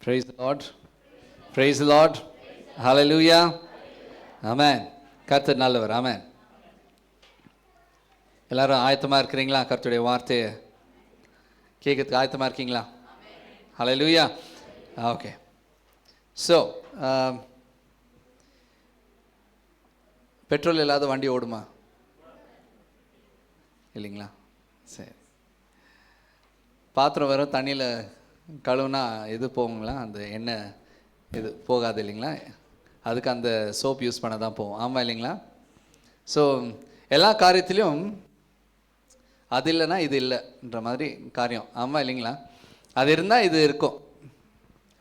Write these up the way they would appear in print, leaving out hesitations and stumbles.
Praise the Lord. Praise the Lord. Hallelujah. Amen. கர்த்தர் நல்லவர். ஆமென். எல்லாரும் ஆயத்தமாக இருக்கிறீங்களா? கர்த்தருடைய வார்த்தையை கேட்கறதுக்கு ஆயத்தமாக இருக்கீங்களா? ஹல்லேலூயா. ஓகே. ஸோ பெட்ரோல் இல்லாத வண்டி ஓடுமா? இல்லைங்களா? சரி. பாத்திரம் வெறும் தண்ணியில் கழுவுனா இது போகுங்களா? அந்த எண்ணெய் இது போகாது இல்லைங்களா? அதுக்கு அந்த சோப் யூஸ் பண்ண தான் போகும். ஆமாம் இல்லைங்களா? ஸோ எல்லா காரியத்திலையும் அது இல்லைன்னா இது இல்லைன்ற மாதிரி காரியம். ஆமாம் இல்லைங்களா? அது இருந்தால் இது இருக்கும்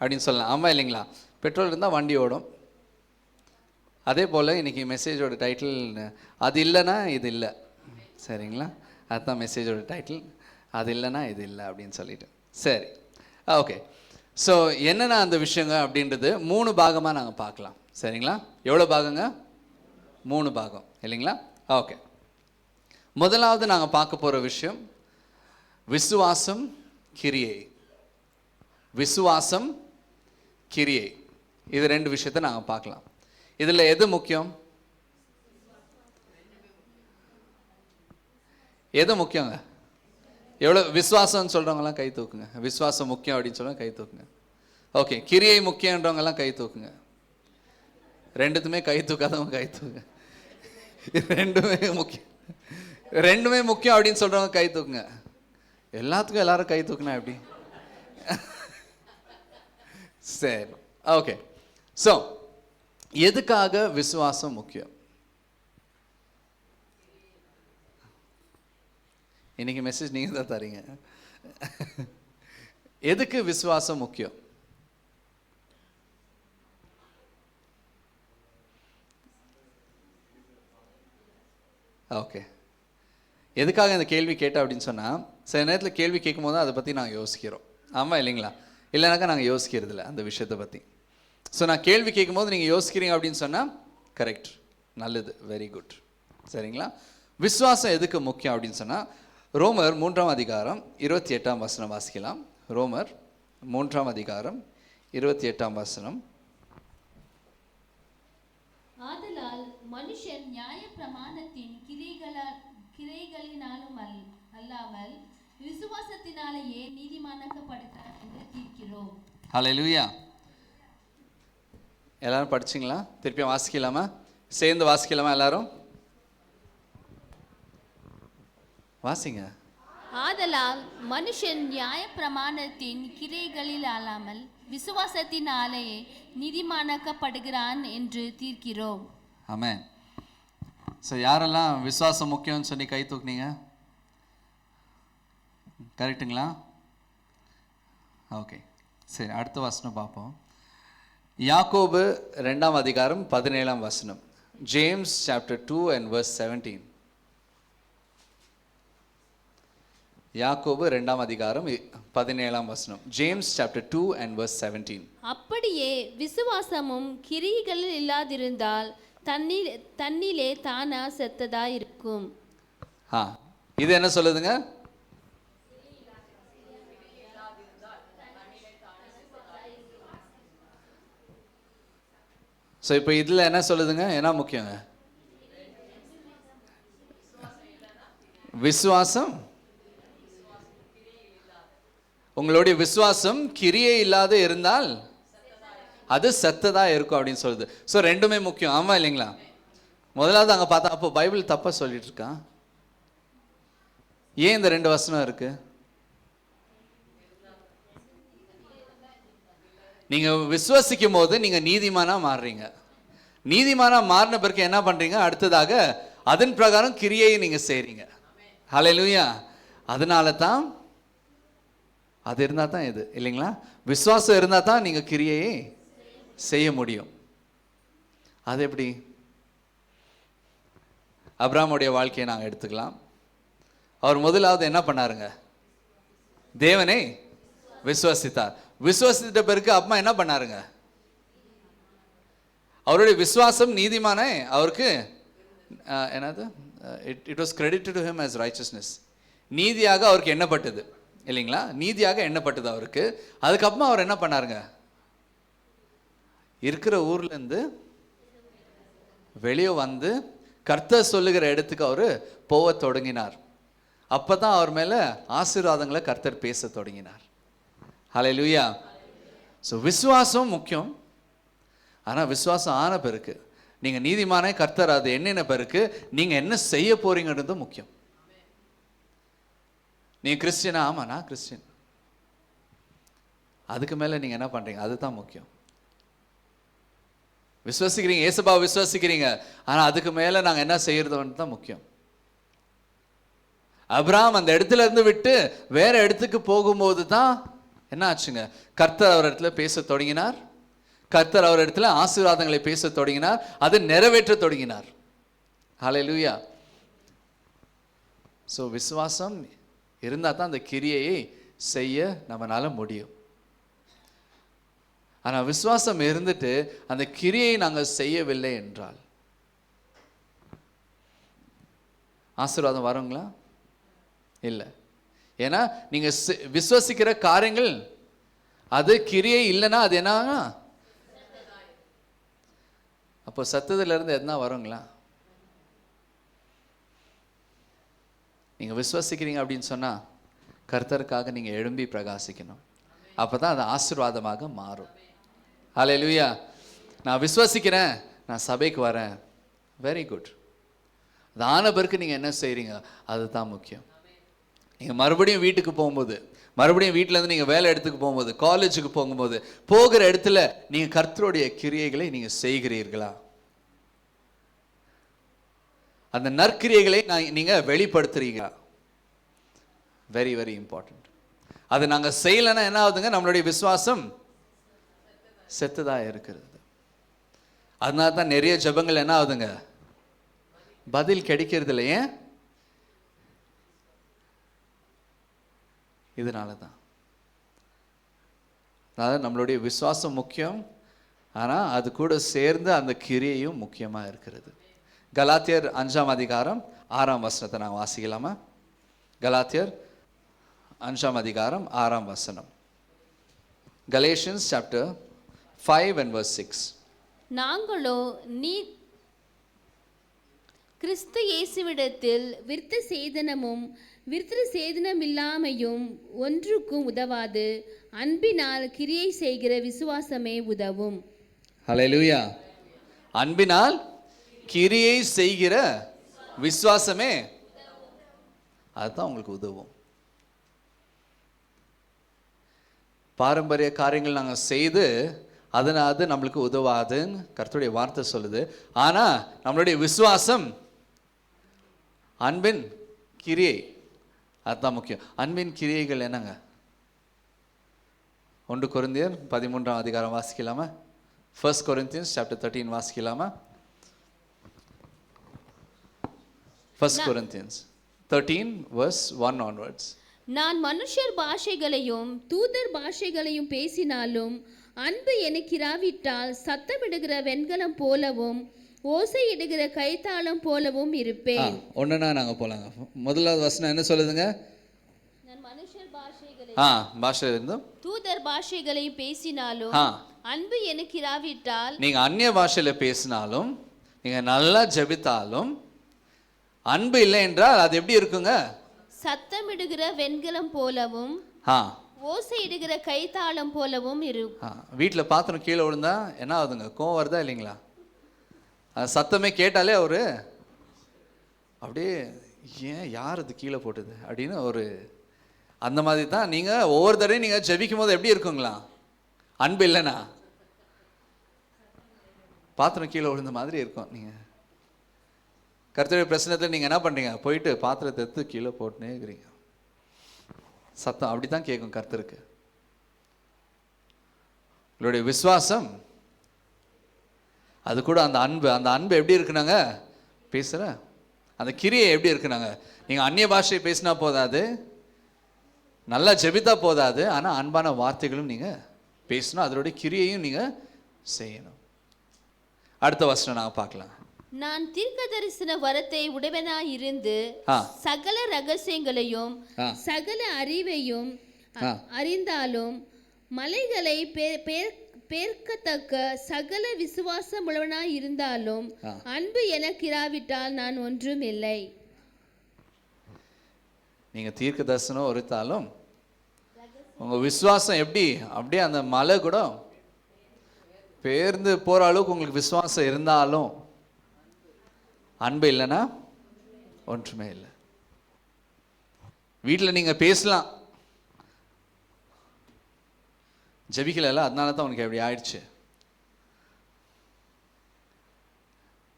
அப்படின்னு சொல்லலாம். ஆமாம் இல்லைங்களா? பெட்ரோல் இருந்தால் வண்டி ஓடும். அதே போல் இன்றைக்கி மெசேஜோட டைட்டில் அது இல்லைன்னா இது இல்லை. சரிங்களா? அதுதான் மெசேஜோட டைட்டில். அது இல்லைன்னா இது இல்லை அப்படின்னு சொல்லிட்டு. சரி, ஓகே. ஸோ என்னென்ன அந்த விஷயங்க அப்படின்றது 3 பாகமாக நாங்கள் பார்க்கலாம். சரிங்களா? எவ்வளோ பாகங்க? 3 பாகம் இல்லைங்களா? ஓகே. முதலாவது நாங்கள் பார்க்க போகிற விஷயம் விசுவாசம் கிரியை. விசுவாசம் கிரியை, இது 2 விஷயத்தை நாங்கள் பார்க்கலாம். இதில் எது முக்கியம்? எது முக்கியங்க? எவ்வளோ விசுவாசம்னு சொல்கிறவங்கலாம் கை தூக்குங்க. விசுவாசம் முக்கியம் அப்படின்னு சொல்லுவாங்க, கை தூக்குங்க. ஓகே. கிரியை முக்கியன்றவங்கெல்லாம் கை தூக்குங்க. ரெண்டுத்துமே கை தூக்காதவங்க கை தூக்குங்க. ரெண்டுமே முக்கியம், ரெண்டுமே முக்கியம் அப்படின்னு சொல்கிறவங்க கை தூக்குங்க. எல்லாத்துக்கும் எல்லாரும் கை தூக்குனா எப்படி? சரி, ஓகே. ஸோ எதுக்காக விசுவாசம் முக்கியம்? இன்னைக்கு மெசேஜ் நீங்கள் தான் தரீங்க. எதுக்கு விசுவாசம் முக்கியம்? ஓகே. எதுக்காக இந்த கேள்வி கேட்டேன் அப்படின்னு சொன்னால், சில நேரத்தில் கேள்வி கேட்கும் போது அதை பற்றி நாங்கள் யோசிக்கிறோம். ஆமாம் இல்லைங்களா? இல்லைனாக்கா நாங்கள் யோசிக்கிறது இல்லை அந்த விஷயத்தை பற்றி. ஸோ நான் கேள்வி கேட்கும்போது நீங்கள் யோசிக்கிறீங்க அப்படின்னு சொன்னால் கரெக்ட், நல்லது, வெரி குட். சரிங்களா? விசுவாசம் எதுக்கு முக்கியம் அப்படின்னு சொன்னால், ரோமர் 3ஆம் அதிகாரம் 28ஆம் வசனம் வாசிக்கலாம். ரோமர் 3ஆம் அதிகாரம் 28ஆம் வசனம். ஆதலால் மனுஷன் நியாய பிரமாணத்தின் கிரைகளினாலும் அல்லாமல் விசுவாசத்தினாலேயே நீதிமானாக்கப்படுகிறார் என்று தீர்க்கிறோம். ஹல்லேலூயா. எல்லாரும் படிச்சிங்களா? திருப்பியும் வாசிக்கலாமா? சேர்ந்து வாசிக்கலாமா? எல்லாரும் வாசிங்க. ஆதலால் மனுஷன் நியாய பிரமாணத்தின் கிரைகளில் அல்லாமல் விசுவாசத்தினாலேயே நீதிமானாக்கப்படுகிறான் என்று தீர்க்கிறோம். ஆமென். ஸோ யாரெல்லாம் விசுவாசம் முக்கியம்னு சொல்லி கை தூக்குனீங்க? கரெக்டுங்களா? ஓகே. சரி, அடுத்த வசனம் பார்ப்போம். யாக்கோபு 2ஆம் அதிகாரம் 17ஆம் வசனம். James chapter 2 and verse 17. யாக்கோபு 2ஆம் அதிகாரம் 17ஆம் வசனம். James chapter 2 and verse 17. அப்படியே விசுவாசமும் கிரியைகளில் இல்லாதிருந்தால் தன்னிலே தானா செத்ததா இருக்கும். இது என்ன சொல்லுதுங்க? ஸோ இப்போ இதில் என்ன சொல்லுதுங்க? என்ன முக்கியங்க? விசுவாசம், உங்களுடைய விசுவாசம் கிரியை இல்லாத இருந்தால் அது செத்ததா இருக்கும் அப்படின்னு சொல்லுது. ஸோ ரெண்டுமே முக்கியம். ஆமாம் இல்லைங்களா? முதலாவது அங்கே பார்த்தா, அப்போ பைபிள் தப்பா சொல்லிட்டு இருக்கான். ஏன் இந்த 2 வசனம் இருக்கு? நீங்க விசுவாசிக்கும் போது நீங்க நீதிமானா மாறுறீங்க. நீதிமானா மாறின பிறகு என்ன பண்றீங்க? அடுத்ததாக அதன் பிரகாரம் கிரியை நீங்க செய்றீங்க. ஹல்லேலூயா. அதனால தான் அது இருந்தால் தான் இது இல்லைங்களா? விசுவாசம் இருந்தால் தான் நீங்கள் கிரியையை செய்ய முடியும். அது எப்படி? அப்ராமுடைய வாழ்க்கையை நாங்கள் எடுத்துக்கலாம். அவர் முதலாவது என்ன பண்ணாருங்க? தேவனை விசுவாசித்தார். விசுவாசித்த பிறகு அம்மா என்ன பண்ணாருங்க? அவருடைய விசுவாசம் நீதிமானே அவருக்கு என்னது? It was credited to him as righteousness. நீதியாக அவருக்கு எண்ணப்பட்டது இல்லைங்களா? நீதியாக எண்ணப்பட்டது அவருக்கு. அதுக்கப்புறமா அவர் என்ன பண்ணாருங்க? இருக்கிற ஊர்ல இருந்து வெளியே வந்து கர்த்தர் சொல்லுகிற இடத்துக்கு அவர் போக தொடங்கினார். அப்பதான் அவர் மேல ஆசீர்வாதங்களை கர்த்தர் பேச தொடங்கினார். ஹல்லேலூயா. ஸோ விசுவாசம் முக்கியம். ஆனால் விசுவாசம் ஆன பிறகு நீங்கள் நீதிமானே கர்த்தர் அது என்னென்ன பிறகு நீங்கள் என்ன செய்ய போறீங்கன்றது முக்கியம். நீ கிறிஸ்டியனா? ஆமாம், நான் கிறிஸ்டியன். அதுக்கு மேலே நீங்கள் என்ன பண்ணுறீங்க, அதுதான் முக்கியம். விசுவாசிக்கிறீங்க, இயேசுபா விசுவாசிக்கிறீங்க, ஆனால் அதுக்கு மேலே நாங்கள் என்ன செய்யறதுன்னு தான் முக்கியம். அப்ரஹாம் அந்த இடத்துல இருந்து விட்டு வேற இடத்துக்கு போகும்போது தான் என்ன ஆச்சுங்க, கர்த்தர் அவர் இடத்துல பேச தொடங்கினார். கர்த்தர் அவர் இடத்துல ஆசீர்வாதங்களை பேச தொடங்கினார், அதை நிறைவேற்ற தொடங்கினார். ஹல்லேலூயா. ஸோ விசுவாசம் இருந்தால் தான் அந்த கிரியையை செய்ய நம்மளால முடியும். ஆனால் விசுவாசம் இருந்துட்டு அந்த கிரியை நாங்கள் செய்யவில்லை என்றால் ஆசீர்வாதம் வருங்களா? இல்லை. ஏன்னா நீங்க விசுவசிக்கிற காரியங்கள் அது கிரியை இல்லைன்னா அது என்ன? அப்போ சத்தத்துல இருந்து எதுனா வருங்களா? நீங்க விசுவசிக்கிறீங்க அப்படின்னு சொன்னா கர்த்தருக்காக நீங்க எழும்பி பிரகாசிக்கணும். அப்பதான் அது ஆசீர்வாதமாக மாறும். ஹல்லேலூயா. நான் விசுவசிக்கிறேன், நான் சபைக்கு வரேன், வெரி குட். அது ஆன பிறகு நீங்க என்ன செய்றீங்க, அதுதான் முக்கியம். நீங்கள் மறுபடியும் வீட்டுக்கு போகும்போது, மறுபடியும் வீட்டிலேருந்து நீங்கள் வேலை இடத்துக்கு போகும்போது, காலேஜுக்கு போகும்போது, போகிற இடத்துல நீங்கள் கர்த்தருடைய கிரியைகளை நீங்கள் செய்கிறீர்களா? அந்த நற்கிரியைகளை நீங்கள் வெளிப்படுத்துறீங்களா? Very very important. அது நாங்கள் செய்யலைன்னா என்ன ஆகுதுங்க, நம்மளுடைய விசுவாசம் செத்துதான் இருக்கிறது. அதனால தான் நிறைய ஜெபங்கள் என்ன ஆகுதுங்க, பதில் கிடைக்கிறது இல்லை. ஏன்? இதனால தான். அதாவது நம்மளுடைய விசுவாசம் முக்கியம், ஆனால் அது கூட சேர்ந்து அந்த கிரியையும் முக்கியமாக இருக்கிறது. கலாத்தியர் 5ஆம் அதிகாரம் 6ஆம் வசனத்தை நான் வாசிக்கலாமா? கலாத்தியர் 5ஆம் அதிகாரம் 6ஆம் வசனம். Galatians chapter 5 and verse 6. நாங்களோ நீ கிறிஸ்து இயேசுவிடத்தில் விருத்த சேதனமும் விருத்த சேதனமில்லாமையும் ஒன்றுக்கும் உதவாது, அன்பினால் கிரியை செய்கிற விசுவாசமே உதவும். ஹல்லேலூயா. அன்பினால் கிரியை செய்கிற விசுவாசமே அதுதான் உங்களுக்கு உதவும். பாரம்பரிய காரியங்கள் நாங்கள் செய்து அது நம்மளுக்கு உதவாதுன்னு கர்த்தருடைய வார்த்தை சொல்லுது. ஆனால் நம்மளுடைய விசுவாசம் அன்பின் கிரியை, அதுதான் முக்கியம். அன்பின் கிரியைகள் என்னங்க? 1 கொரிந்தியர் 13ஆம் அதிகாரம் வாசிக்கலாமா? 1 Corinthians chapter 13 வாசிக்கலாமா? 1 Corinthians 13 verse 1 onwards. நான் மனுஷர் பாஷைகளையும் தூதர் பாஷைகளையும் பேசினாலும் அன்பு எனக்கிராவிட்டால் சத்தமிடுகிற வெண்கலம் போலவும் ஓசையிடுகிற கைத்தாளம் போலவும் இருப்பேன். ஒன்றுனா நாங்கள் போலாங்க. முதலாவது வசனம் என்ன சொல்லுதுங்க? நான் மனுஷர் பாஷைகளை இருந்தும் தூதர் பாஷைகளையும் பேசினாலும் அன்பு எனக்கிராவிட்டால், நீங்க அந்நிய பாஷையில பேசினாலும் நீங்க நல்லா ஜெபித்தாலும் அன்பு இல்லை என்றால் அது எப்படி இருக்குங்க? சத்தமிடுகிற வெண்கலம் போலவும் ஓசையிடுகிற கைத்தாளம் போலவும் இருக்கும். வீட்டில் பாத்திரம் கீழே விழுந்தா என்ன ஆகுதுங்க? கோவம் வருதா இல்லைங்களா? சத்தமே கேட்டாலே அவரு அப்படியே ஏன் யார் அது கீழே போட்டது அப்படின்னு ஒரு அந்த மாதிரி தான். நீங்கள் ஒவ்வொரு தடவையும் நீங்கள் ஜெபிக்கும் போது எப்படி இருக்குங்களா? அன்பு இல்லைனா பாத்திரம் கீழே விழுந்த மாதிரி இருக்கும். நீங்கள் கர்த்தருடைய பிரச்சனத்தில் நீங்கள் என்ன பண்ணுறீங்க? போயிட்டு பாத்திரத்தை எடுத்து கீழே போட்டுனே இருக்கிறீங்க. சத்தம் அப்படி தான் கேட்கும் கர்த்தருக்கு. உங்களுடைய விசுவாசம் அது கூட அந்த அன்பு எப்படி இருக்குனாங்க பேசுகிற அந்த கிரியை எப்படி இருக்குனாங்க? நீங்கள் அந்நிய பாஷையை பேசினா போதாது, நல்லா ஜெபித்தா போதாது, ஆனால் அன்பான வார்த்தைகளும் நீங்கள் பேசணும், அதனுடைய கிரியையும் நீங்கள் செய்யணும். அடுத்த வசனம் நாங்கள் பார்க்கலாம். நான் தீர்க்க தரிசன வரத்தை உடையவனாய் இருந்து சகல ரகசியங்களையும் சகல அறிவையும் அறிந்தாலும் மலைகளை பேர்க்கத்தக்க சகல விசுவாசம் உள்ளவனாய் இருந்தாலும் அன்பு எனக்கு இராவிட்டால் நான் ஒன்றும் இல்லை. நீங்க தீர்க்க தரிசனம் உரைத்தாலும் உங்க விசுவாசம் எப்படி அப்படியே அந்த மலை கூட பேர்ந்து போற அளவுக்கு உங்களுக்கு விசுவாசம் இருந்தாலும் அன்பு இல்லைன்னா ஒன்றுமே இல்லை. வீட்டில் நீங்க பேசலாம், ஜெபிக்கல, அதனால தான் உனக்கு எப்படி ஆயிடுச்சு.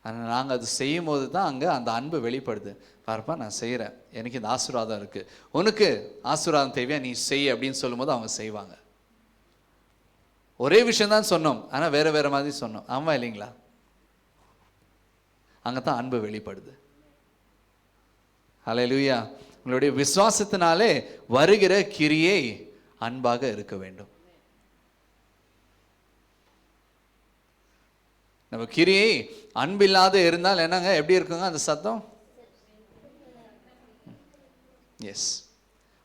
ஆனால் நாங்கள் அது செய்யும் போது தான் அங்கே அந்த அன்பு வெளிப்படுது. பாருப்பா, நான் செய்கிறேன், எனக்கு இந்த ஆசீர்வாதம் இருக்குது, உனக்கு ஆசீர்வாதம் தேவையா, நீ செய் அப்படின்னு சொல்லும்போது அவங்க செய்வாங்க. ஒரே விஷயம்தான் சொன்னோம், ஆனால் வேறு வேறு மாதிரி சொன்னோம். ஆமாம் இல்லைங்களா? அங்கே தான் அன்பு வெளிப்படுது. ஹல்லேலூயா. உங்களுடைய விசுவாசத்தினாலே வருகிற கிரியை அன்பாக இருக்க வேண்டும். நம்ம கிரியை அன்பில்லாத இருந்தால் என்னங்க எப்படி இருக்குங்க அந்த சத்தம்? எஸ்.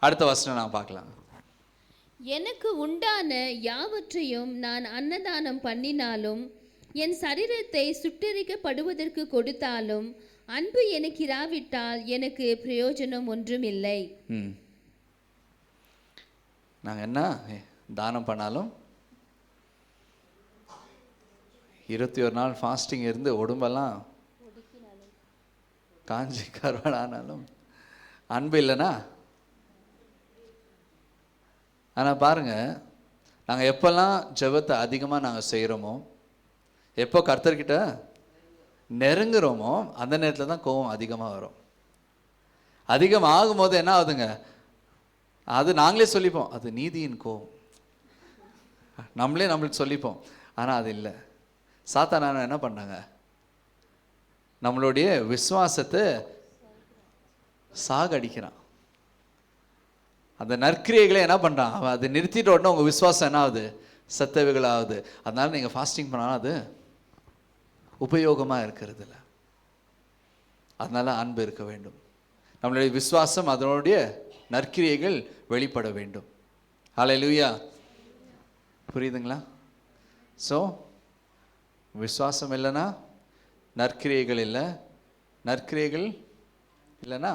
அடுத்த வசனம் நான் பார்க்கலாம். எனக்கு உண்டான யாவற்றையும் நான் அன்னதானம் பண்ணினாலும் என் சரீரத்தை சுட்டெரிக்கப்படுவதற்கு கொடுத்தாலும் அன்பு எனக்கு இராவிட்டால் எனக்கு பிரயோஜனம் ஒன்றும் இல்லை. நாங்கள் என்ன தானம் பண்ணாலும் 21 நாள் ஃபாஸ்டிங் இருந்து உடம்பெல்லாம் காஞ்சி கருவாடானாலும் அன்பு இல்லைன்னா. ஆனால் பாருங்கள், நாங்கள் எப்போல்லாம் ஜெபத்தை அதிகமாக நாங்கள் செய்கிறோமோ, எப்போ கர்த்தர்கிட்ட நெருங்குறோமோ அந்த நேரத்தில் தான் கோபம் அதிகமாக வரும். அதிகம் ஆகும்போது என்ன ஆகுதுங்க, அது நாங்களே சொல்லிப்போம், அது நீதியின் கோபம், நம்மளுக்கு சொல்லிப்போம். ஆனால் அது இல்லை. சாத்தானான என்ன பண்ணாங்க, நம்மளுடைய விசுவாசத்தை சாகடிக்கிறான். அந்த நற்கிரியைகளை என்ன பண்ணுறான் அவன், அதை நிறுத்திட்ட உடனே உங்கள் விசுவாசம் என்ன ஆகுது, சத்தவைகள் ஆகுது. அதனால நீங்கள் ஃபாஸ்டிங் பண்ணாலும் அது உபயோகமாக இருக்கிறது இல்லை. அதனால அன்பு இருக்க வேண்டும். நம்மளுடைய விசுவாசம் அதனுடைய நற்கிரியைகள் வெளிப்பட வேண்டும். ஹல்லேலூயா. புரியுதுங்களா? ஸோ விசுவாசம் இல்லைன்னா நற்கிரியைகள் இல்லை, நற்கிரியைகள் இல்லைன்னா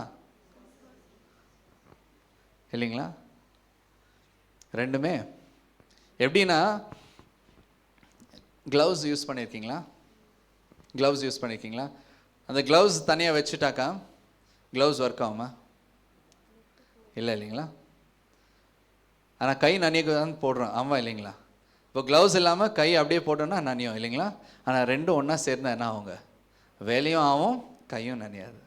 இல்லைங்களா? ரெண்டுமே எப்படின்னா, க்ளவுஸ் யூஸ் பண்ணியிருக்கீங்களா? க்ளவுஸ் யூஸ் பண்ணியிருக்கீங்களா? அந்த க்ளவுஸ் தனியாக வச்சுட்டாக்கா க்ளவுஸ் ஒர்க் ஆகுமா? இல்லை இல்லைங்களா? ஆனால் கை நனியக்கு தான் போடுறோம். ஆமாம் இல்லைங்களா? இப்போ க்ளவுஸ் இல்லாமல் கை அப்படியே போட்டோன்னா நனியும் இல்லைங்களா? ஆனால் ரெண்டும் ஒன்றா சேர்ந்தால் என்ன ஆகுங்க, வேலையும் ஆகும், கையும் நனியாது.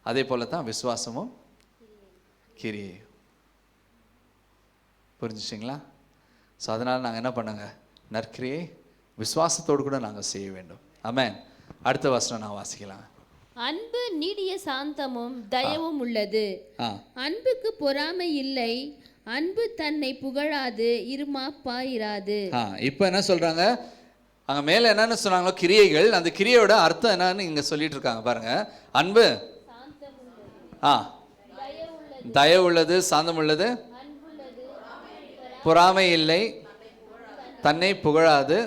அதே போல தான் விசுவாசமும் கிரியை. புரிஞ்சிச்சிங்களா? ஸோ அதனால் நாங்கள் என்ன பண்ணுங்க, நற்கிரியை விசுவாசத்தோடு கூட நாங்கள் செய்ய வேண்டும். ஆமென். அடுத்த வசனம் நான் வாசிக்கலாம். அன்பு நீடிய சாந்தமும் தயவும் உள்ளது, அன்புக்கு பொறாமை இல்லை, அன்பு தன்னை புகழாது, இருமாப்பாயிராது. இப்போ என்ன சொல்றாங்க, அங்க மேல என்னன்னு சொன்னாங்களோ கிரியைகள், அந்த கிரியையோட அர்த்தம் என்னன்னு இங்க சொல்லிட்டு இருக்காங்க பாருங்க. அன்பு தயவு உள்ளது, சாந்தம் உள்ளது, பொறாமை இல்லை, தன்னை புகழாது,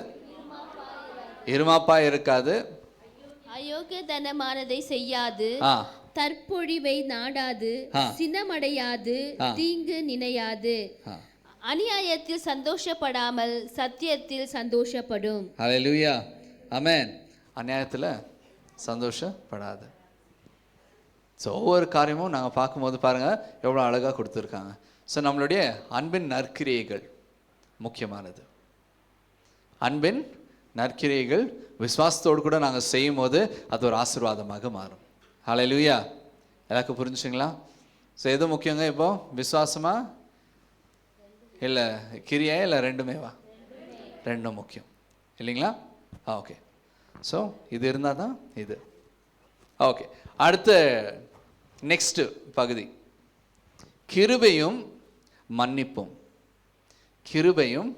இருமாப்பா இருக்காது, அயோக்கியத்தனமானதை செய்யாது, தற்பொழிவை நாடாது, சினமடையாது, தீங்கு நினையாது, அநியாயத்தில் சந்தோஷப்படாமல் சத்தியத்தில் சந்தோஷப்படும். ஹல்லேலூயா. ஆமென். அநியாயத்தில் சந்தோஷப்படாது. ஸோ ஒவ்வொரு காரியமும் நாங்கள் பார்க்கும்போது பாருங்கள் எவ்வளோ அழகாக கொடுத்துருக்காங்க. ஸோ நம்மளுடைய அன்பின் நற்கிரியைகள் முக்கியமானது. அன்பின் நற்கிரியைகள் விசுவாசத்தோடு கூட நாங்கள் செய்யும் போது அது ஒரு ஆசீர்வாதமாக மாறும். ஹல்லேலூயா. எல்லாருக்கும் புரிஞ்சுங்களா? ஸோ எது முக்கியங்க இப்போ, விசுவாசமா இல்லை கிரியா இல்லை ரெண்டுமேவா? ரெண்டும் முக்கியம் இல்லைங்களா? ஓகே. ஸோ இது இருந்தால் தான் இது. ஓகே. அடுத்த நெக்ஸ்ட் பகுதி, கிருபையும் மன்னிப்பும். கிருபையும்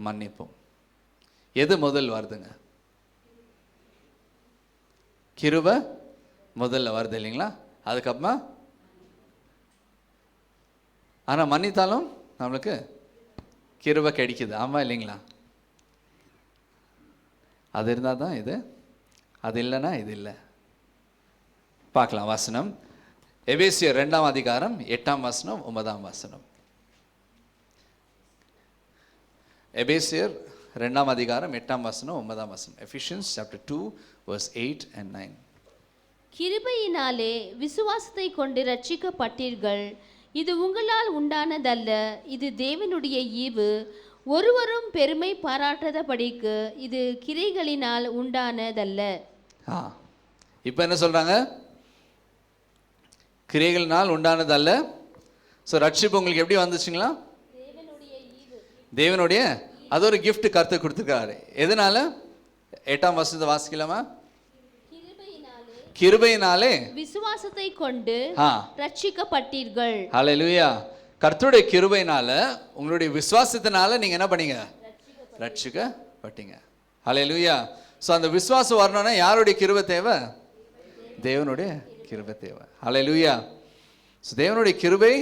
மன்னிப்பும் எது முதல் வருதுங்க? கிருபை முதல்ல வருது இல்லைங்களா? அதுக்கப்புறமா ஆனால் மன்னித்தாலும் நம்மளுக்கு கிருபை கிடைக்குது. ஆமாம் இல்லைங்களா? அது இருந்தால் தான் இது, அது இல்லைன்னா இது இல்லை. பார்க்கலாம் வசனம். எபேசியர் 2ஆம் அதிகாரம் 8ஆம் வசனம் 9ஆம் வசனம். எபேசியர் 2ஆம் அதிகாரம் 8ஆம் வசனம் 9ஆம் வசனம். Ephesians chapter 2 verse 8 and 9. கிருபையினாலே விசுவாசத்தை கொண்டு ரட்சிக்கப்பட்டீர்கள். இது உங்களால் உண்டானதல்ல, இது தேவனுடைய ஈவு. ஒருவரும் பெருமை பாராட்டாதபடிக்கு இது கிரியைகளினால் உண்டானதல்ல. இப்போ என்ன சொல்றாங்க? கிரியைகளினால் உண்டானதல்ல. ஸோ ரட்சிப்பு உங்களுக்கு எப்படி வந்துச்சுங்களா? தேவனுடைய அது ஒரு gift கர்த்தர் கொடுத்துருக்காரு. எதனால? 8ஆம் வசனத்தை வாசிக்கலாமா? கிருபையினாலே விசுவாசத்தை கொண்டு ரட்சிக்கப்பட்டீர்கள். ஹல்லேலூயா. கர்த்தருடைய கிருபையினால, உங்களுடைய விசுவாசத்தினால நீங்க என்ன பண்ணீங்க? ரட்சிக்கப்பட்டீங்க. ஹல்லேலூயா. ஸோ அந்த விசுவாசம் வரணும்னா யாருடைய கிருபை தேவை? தேவனுடைய கிருபை தேவை. ஹல்லேலூயா. ஸோ தேவனுடைய கிருபை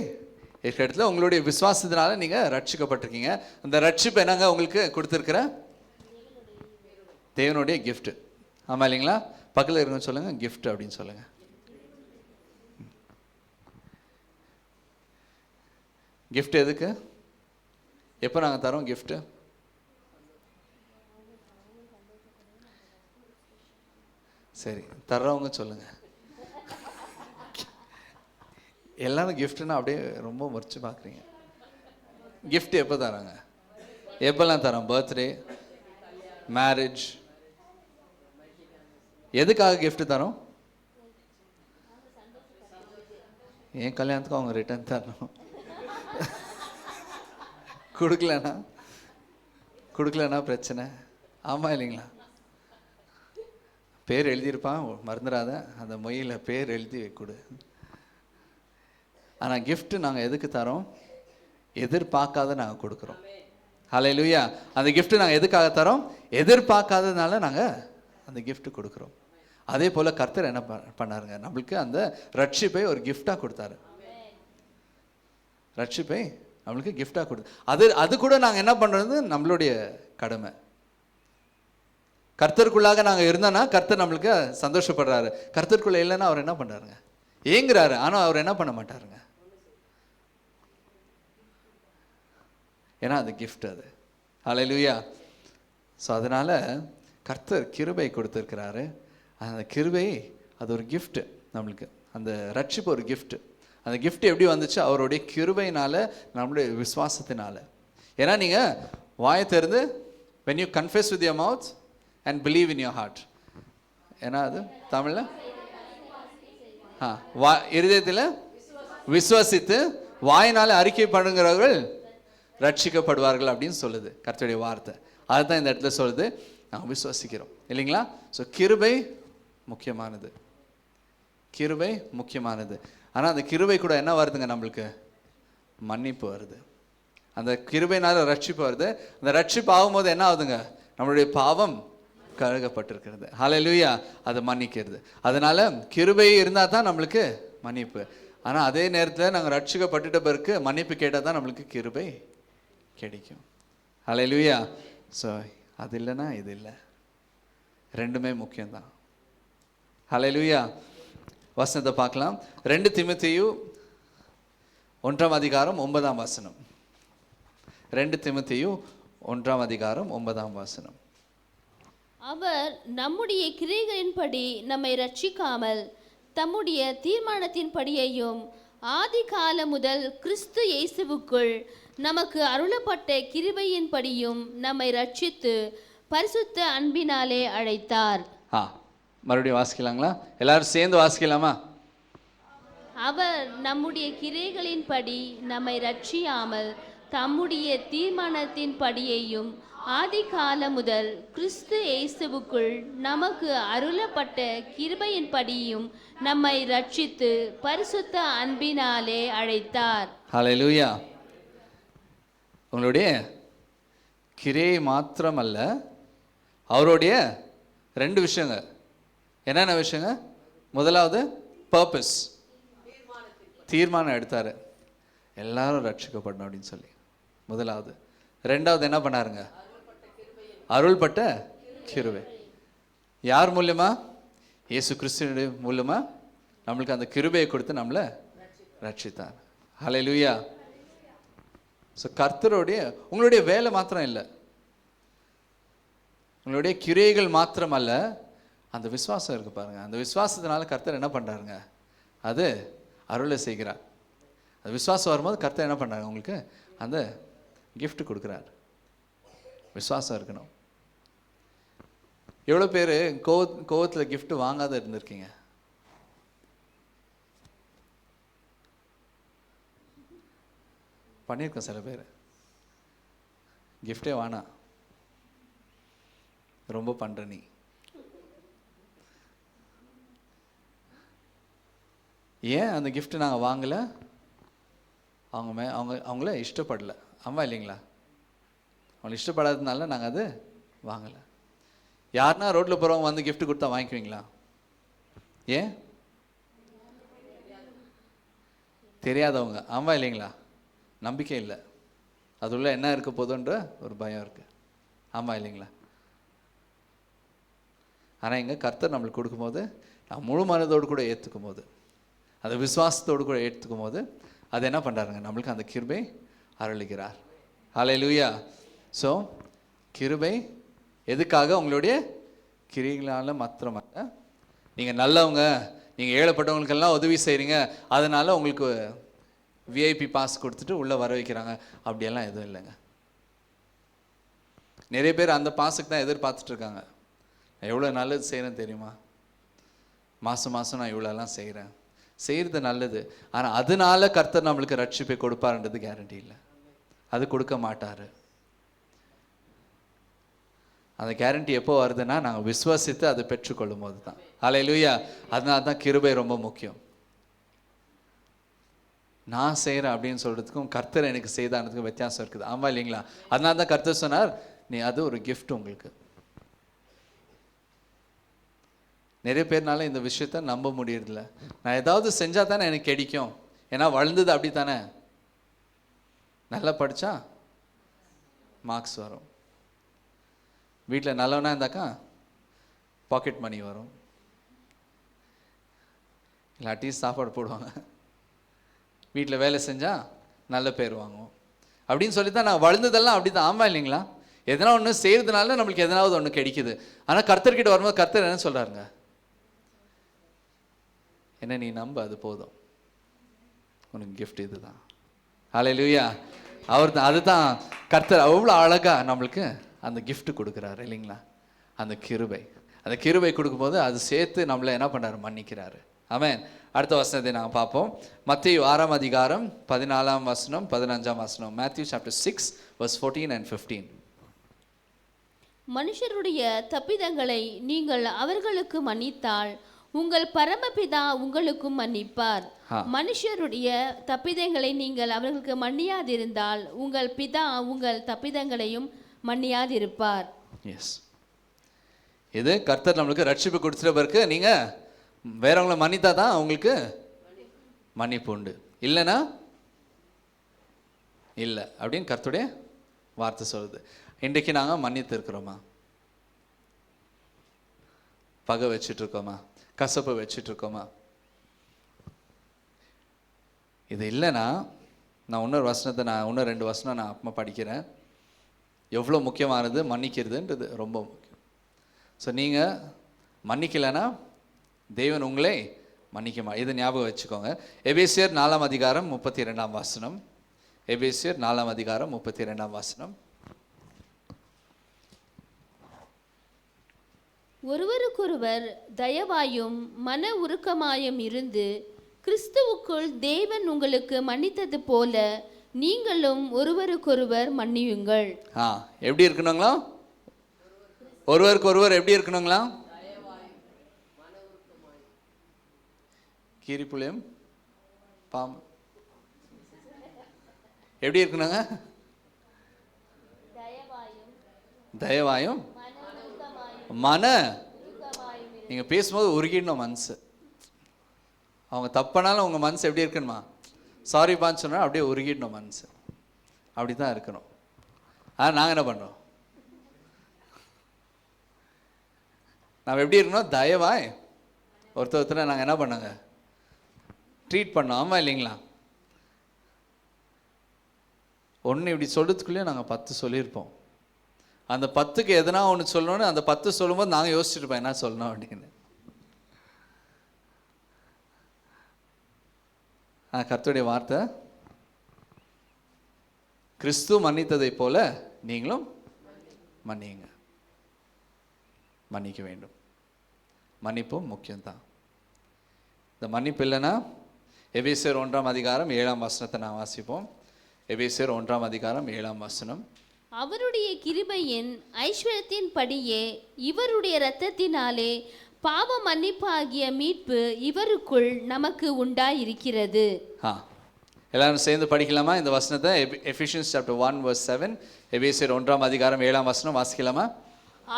இருக்கிற இடத்துல உங்களுடைய விசுவாசத்தினால நீங்க ரட்சிக்கப்பட்டிருக்கீங்க. அந்த ரட்சிப்பு என்னங்க உங்களுக்கு கொடுத்துருக்கிற? தேவனுடைய gift. ஆமா இல்லைங்களா? பக்கத்தில் இருக்க சொல்லுங்க gift அப்படின்னு சொல்லுங்க. gift எதுக்கு? எப்போ நாங்கள் தரோம் gift? சரி, தர்றவங்க சொல்லுங்க. எல்லாரும் கிஃப்ட்னா அப்படியே ரொம்ப முறைச்சு பார்க்குறீங்க. gift எப்போ தராங்க? எப்போல்லாம் தரோம்? Birthday, marriage. எதுக்காக gift தரோம்? என் கல்யாணத்துக்கு அவங்க ரிட்டர்ன் தரணும். கொடுக்கலன்னா பிரச்சனை. ஆமா இல்லைங்களா? பேர் எழுதியிருப்பான், மறந்துடாத. அந்த மொழியில் பேர் எழுதி கொடு. ஆனால் gift நாங்கள் எதுக்கு தரோம்? எதிர்பார்க்காத நாங்கள் கொடுக்குறோம். ஹல்லேலூயா. அந்த gift நாங்கள் எதுக்காக தரோம்? எதிர்பார்க்காததுனால நாங்கள் அந்த gift கொடுக்குறோம். அதே போல் கர்த்தர் என்ன பண்ணாருங்க? நம்மளுக்கு அந்த ரட்சிப்பை ஒரு கிஃப்டாக கொடுத்தாரு. ரட்சிப்பை நம்மளுக்கு கிஃப்டாக கொடுத்து அது கூட நாங்கள் என்ன பண்ணுறது? நம்மளுடைய கடமை. கர்த்தருக்குள்ளாக நாங்கள் இருந்தோன்னா கர்த்தர் நம்மளுக்கு சந்தோஷப்படுறாரு. கர்த்தருக்குள்ளே இல்லைன்னா அவர் என்ன பண்ணுறாருங்க? ஏங்குறாரு. ஆனால் அவர் என்ன பண்ண மாட்டாருங்க. ஏன்னா அது கிஃப்ட். அது ஹல்லேலூயா. ஸோ அதனால் கர்த்தர் கிருபை கொடுத்துருக்கிறாரு. அந்த கிருபை அது ஒரு gift நம்மளுக்கு. அந்த ரட்சிப்பு ஒரு gift. அந்த gift எப்படி வந்துச்சு? அவருடைய கிருபையினால, நம்மளுடைய விசுவாசத்தினால. ஏன்னா நீங்கள் வாயை திறந்து when you confess with your mouth and believe in your heart. ஏன்னா அது தமிழில் இருதயத்தில் விசுவாசித்து வாயினால் அறிக்கை பண்ணுகிறவர்கள் ரட்சிக்கப்படுவார்கள் அப்படின்னு சொல்லுது கர்த்தருடைய வார்த்தை. அதுதான் இந்த இடத்துல சொல்லுது. நாங்கள் விசுவாசிக்கிறோம் இல்லைங்களா? ஸோ கிருபை முக்கியமானது. கிருபை முக்கியமானது. ஆனால் அந்த கிருபை கூட என்ன வருதுங்க? நம்மளுக்கு மன்னிப்பு வருது. அந்த கிருபைனால ரட்சிப்பு வருது. அந்த ரட்சிப்பு ஆகும்போது என்ன ஆகுதுங்க? நம்மளுடைய பாவம் கழுகப்பட்டிருக்கிறது. ஹல்லேலூயா. அது மன்னிக்கிறது. அதனால கிருபை இருந்தால் தான் நம்மளுக்கு மன்னிப்பு. ஆனால் அதே நேரத்தில் நாங்கள் ரட்சிக்கப்பட்டுட்ட பிறகு மன்னிப்பு கேட்டால் தான் நம்மளுக்கு கிருபை கிடைக்கும். ஹல்லேலூயா. ஸோ அது இல்லைன்னா இது இல்லை. ரெண்டுமே முக்கியம்தான். ஹல்லேலூயா. வசனத்தை பார்க்கலாம். 2 தீமோத்தேயு 1ஆம் அதிகாரம் 9ஆம் வசனம். 2 தீமோத்தேயு 1ஆம் அதிகாரம் 9ஆம் வசனம். அவர் நம்முடைய கிரியைகளின்படி நம்மை ரட்சிக்காமல் தம்முடைய தீர்மானத்தின்படியையும் ஆதி காலம் முதல் கிறிஸ்து இயேசுவுக்குள் நமக்கு அருளப்பட்ட கிருபையின்படியும் நம்மை ரட்சித்து பரிசுத்த அன்பினாலே அழைத்தார். மறுபடியும் வாசிக்கலாங்களா? எல்லாரும் சேர்ந்து வாசிக்கலாமா? அவர் நம்முடைய கிரியைகளின்படி நம்மை ரட்சியாமல் தம்முடைய தீர்மானத்தின்படியையும் ஆதி காலம் முதல் கிறிஸ்து இயேசுவுக்குள் நமக்கு அருளப்பட்ட கிருபையின்படியும் நம்மை ரட்சித்து பரிசுத்த அன்பினாலே அழைத்தார். ஹல்லேலூயா. உங்களுடைய கிரியை மாத்திரமல்ல, அவருடைய 2 விஷயங்க. என்னென்ன விஷயங்க? முதலாவது பர்பஸ், தீர்மானம் எடுத்தாரு. எல்லாரும் ரட்சிக்கப்படணும் அப்படின்னு சொல்லி முதலாவது. 2வது என்ன பண்ணாருங்க? அருள்பட்ட கிருபை. யார் மூலியமா? இயேசு கிறிஸ்துவினுடைய மூலமா நம்மளுக்கு அந்த கிருபையை கொடுத்து நம்மளை ரட்சித்தார். ஹல்லேலூயா. ஸோ கர்த்தருடைய உங்களுடைய வேலை மாத்திரம் இல்லை, உங்களுடைய கிரியைகள் மாத்திரம் அல்ல, அந்த விசுவாசம் இருக்கு பாருங்க. அந்த விசுவாசத்தினால கர்த்தர் என்ன பண்றாருங்க? அது அருளை செய்கிறார். அது விசுவாசம் வரும்போது கர்த்தர் என்ன பண்றாரு? உங்களுக்கு அந்த கிஃப்ட் கொடுக்குறார். விசுவாசம் இருக்கணும். எவ்வளோ பேர் கோவத்தில் கிஃப்ட் வாங்காத இருந்திருக்கீங்க? பண்ணியிருக்கோம் சில பேர். கிஃப்டே வேணாம், ரொம்ப பண்ணுற நீ. ஏன் அந்த கிஃப்ட் நாங்கள் வாங்கலை? அவங்கள இஷ்டப்படலை. ஆமாம் இல்லைங்களா? அவங்களை இஷ்டப்படாததுனால நாங்கள் அது வாங்கலை. யாருன்னா ரோட்டில் போகிறவங்க வந்து கிஃப்ட் கொடுத்தா வாங்கிக்குவீங்களா? ஏன்? தெரியாதவங்க. ஆமாம் இல்லைங்களா? நம்பிக்கை இல்லை, அது உள்ள என்ன இருக்க போதுன்ற ஒரு பயம் இருக்குது. ஆமாம் இல்லைங்களா? ஆனால் இங்கே கர்த்தர் நம்மளுக்கு கொடுக்கும்போது நான் முழு மனதோடு கூட ஏற்றுக்கும் போது, அந்த விசுவாசத்தோடு கூட ஏற்றுக்கும் போது அது என்ன பண்ணுறாருங்க? நம்மளுக்கு அந்த கிருபை அருளுகிறார். ஹல்லேலூயா. ஸோ கிருபை எதுக்காக? உங்களுடைய கிரிகளால் மாத்திரமல்ல. நீங்கள் நல்லவங்க, நீங்கள் ஏழைப்பட்டவங்களுக்கெல்லாம் உதவி செய்கிறீங்க, அதனால் உங்களுக்கு விஐபி பாஸ் கொடுத்துட்டு உள்ளே வர வைக்கிறாங்க, அப்படியெல்லாம் எதுவும் இல்லைங்க. நிறைய பேர் அந்த பாஸுக்கு தான் எதிர்பார்த்துட்ருக்காங்க. நான் எவ்வளோ நல்லது செய்கிறேன்னு தெரியுமா? மாதம் நான் இவ்வளோலாம் செய்கிறது நல்லது. ஆனால் அதனால கர்த்தர் நம்மளுக்கு ரட்சிப்பை கொடுப்பாருன்றது கேரண்டி இல்லை. அது கொடுக்க மாட்டார். அந்த கேரண்டி எப்போ வருதுன்னா நாங்கள் விசுவாசித்து அதை பெற்றுக்கொள்ளும் போது தான். ஹல்லேலூயா. அதனால தான் கிருபை ரொம்ப முக்கியம். நான் செய்கிறேன் அப்படின்னு சொல்கிறதுக்கும் கர்த்தர் எனக்கு செய்தானதுக்கும் வித்தியாசம் இருக்குது. ஆமாம் இல்லைங்களா? அதனால தான் கர்த்தர் சொன்னார், நீ அது ஒரு கிஃப்ட் உங்களுக்கு. நிறைய பேர்னால இந்த விஷயத்த நம்ப முடியறதில்ல. நான் ஏதாவது செஞ்சால் தானே எனக்கு கிடைக்கும், ஏன்னா வளர்ந்தது அப்படி தானே. நல்லா படித்தா மார்க்ஸ் வரும், வீட்டில் நல்லவனா இருந்தாக்கா பாக்கெட் மணி வரும், இல்லாட்டி சாப்பாடு போடுவாங்க, வீட்டில் வேலை செஞ்சால் நல்ல பேர் வாங்குவோம் அப்படின்னு சொல்லி தான் நான் வளர்ந்ததெல்லாம் அப்படி தான். ஆமாம் இல்லைங்களா? எதனா ஒன்று செய்கிறதுனால நம்மளுக்கு எதனாவது ஒன்று கிடைக்குது. ஆனால் கர்த்தர்கிட்ட வரும்போது கர்த்தர் என்ன சொல்கிறாருங்க? என்ன நீ நம்ப, அது போதும், உனக்கு கிஃப்ட் இது தான். ஹல்லேலூயா. அவர் தான், அதுதான் கர்த்தர் அவ்வளோ அழகாக நம்மளுக்கு அந்த கிஃப்ட் கொடுக்குறாரு இல்லைங்களா? அந்த கிருபை கொடுக்கும்போது அது சேர்த்து நம்மளை என்ன பண்ணுறாரு? மன்னிக்கிறாரு. ஆமென். அடுத்த வசனத்தை நாங்கள் பார்ப்போம். மத்தேயு 6ஆம் அதிகாரம் 14ஆம் வசனம் 15ஆம் வசனம். Matthew chapter 6 verse 14 and 15. மனுஷருடைய தப்பிதங்களை நீங்கள் அவர்களுக்கு மன்னித்தால் உங்கள் பரமபிதா உங்களுக்கும் மன்னிப்பார். மனுஷருடைய தப்பிதங்களை நீங்கள் அவர்களுக்கு மன்னியாதிருந்தால் உங்கள் பிதா உங்கள் தப்பிதங்களையும் மன்னியாதிருப்பார். எஸ், இது கர்த்தர் நம்மளுக்கு ரட்சிப்பு கொடுத்துட்ட பிறகு நீங்கள் வேறவங்களை மன்னித்தா தான் அவங்களுக்கு மன்னிப்பு உண்டு, இல்லைன்னா இல்லை அப்படின்னு கர்த்தருடைய வார்த்தை சொல்லுது. இன்றைக்கு நாங்கள் மன்னித்து இருக்கிறோமா? பகை வச்சுட்டு இருக்கோமா? கசப்பை வச்சுட்டு இருக்கோமா? இது இல்லைன்னா நான் இன்னொரு வசனத்தை இன்னும் 2 வசனம் நான் அப்புறமா படிக்கிறேன். எவ்வளோ முக்கியமானது மன்னிக்கிறதுன்றது ரொம்ப முக்கியம். ஸோ நீங்கள் மன்னிக்கலைன்னா தேவன் உங்களை மன்னிக்க இதை ஞாபகம் வச்சுக்கோங்க. எபேசியர் 4ஆம் அதிகாரம் 32ஆம் வசனம். எபேசியர் 4ஆம் அதிகாரம் 32ஆம் வசனம். ஒருவருக்கொருவர் தயவாயும் மன உருக்கமாயும் இருந்து கிறிஸ்துவுக்குள் தேவன் உங்களுக்கு மன்னித்தது போல நீங்களும் ஒருவருக்கொருவர் மன்னியுங்கள். எப்படி இருக்கணுங்களா? ஒருவருக்கொருவர் எப்படி இருக்கணுங்களா? கீரிப்புளியம் பாம் எப்படி இருக்கணுங்க? தயவாயும் மன. நீங்கள் பேசும்போது உருகிடணும் மனசு. அவங்க தப்பானாலும் உங்கள் மனசு எப்படி இருக்கணுமா? சாரிப்பான்னு சொன்னால் அப்படியே உருகிடணும் மனசு. அப்படி தான் இருக்கணும். ஆனால் நாங்கள் என்ன பண்ணுறோம்? நம்ம எப்படி இருக்கணும்? தயவாய் ஒருத்தரை நாங்கள் என்ன பண்ணாங்க? ட்ரீட் பண்ணோம். ஆமாம் இல்லைங்களா? ஒன்று இப்படி சொல்கிறதுக்குள்ளேயே நாங்கள் 10 சொல்லியிருப்போம். அந்த 10க்கு எதனா ஒன்று சொல்லணும்னு அந்த 10 சொல்லும்போது நாங்கள் யோசிச்சுருப்போம் என்ன சொல்லணும் அப்படின்னு. கர்த்தருடைய வார்த்தை, கிறிஸ்து மன்னித்ததை போல நீங்களும் மன்னியுங்க. மன்னிக்க வேண்டும். மன்னிப்பும் முக்கியம்தான். இந்த மன்னிப்பு இல்லைன்னா எபேசியர் 1:7 நான் வாசிப்போம். எபேசியர் 1:7. அவருடைய கிருபையின் ஐஸ்வர்யத்தின் படியே இவருடைய இரத்தத்தினாலே பாவ மன்னிப்பு ஆகிய மீட்பு இவருக்குள் நமக்கு உண்டாயிருக்கிறது. எல்லாரும் சேர்ந்து படிக்கலாமா இந்த வசனத்தை? எபிஷியன்ஸ் சாப்டர் 1:7, எபேசியர் 1:7 வாசிக்கலாமா?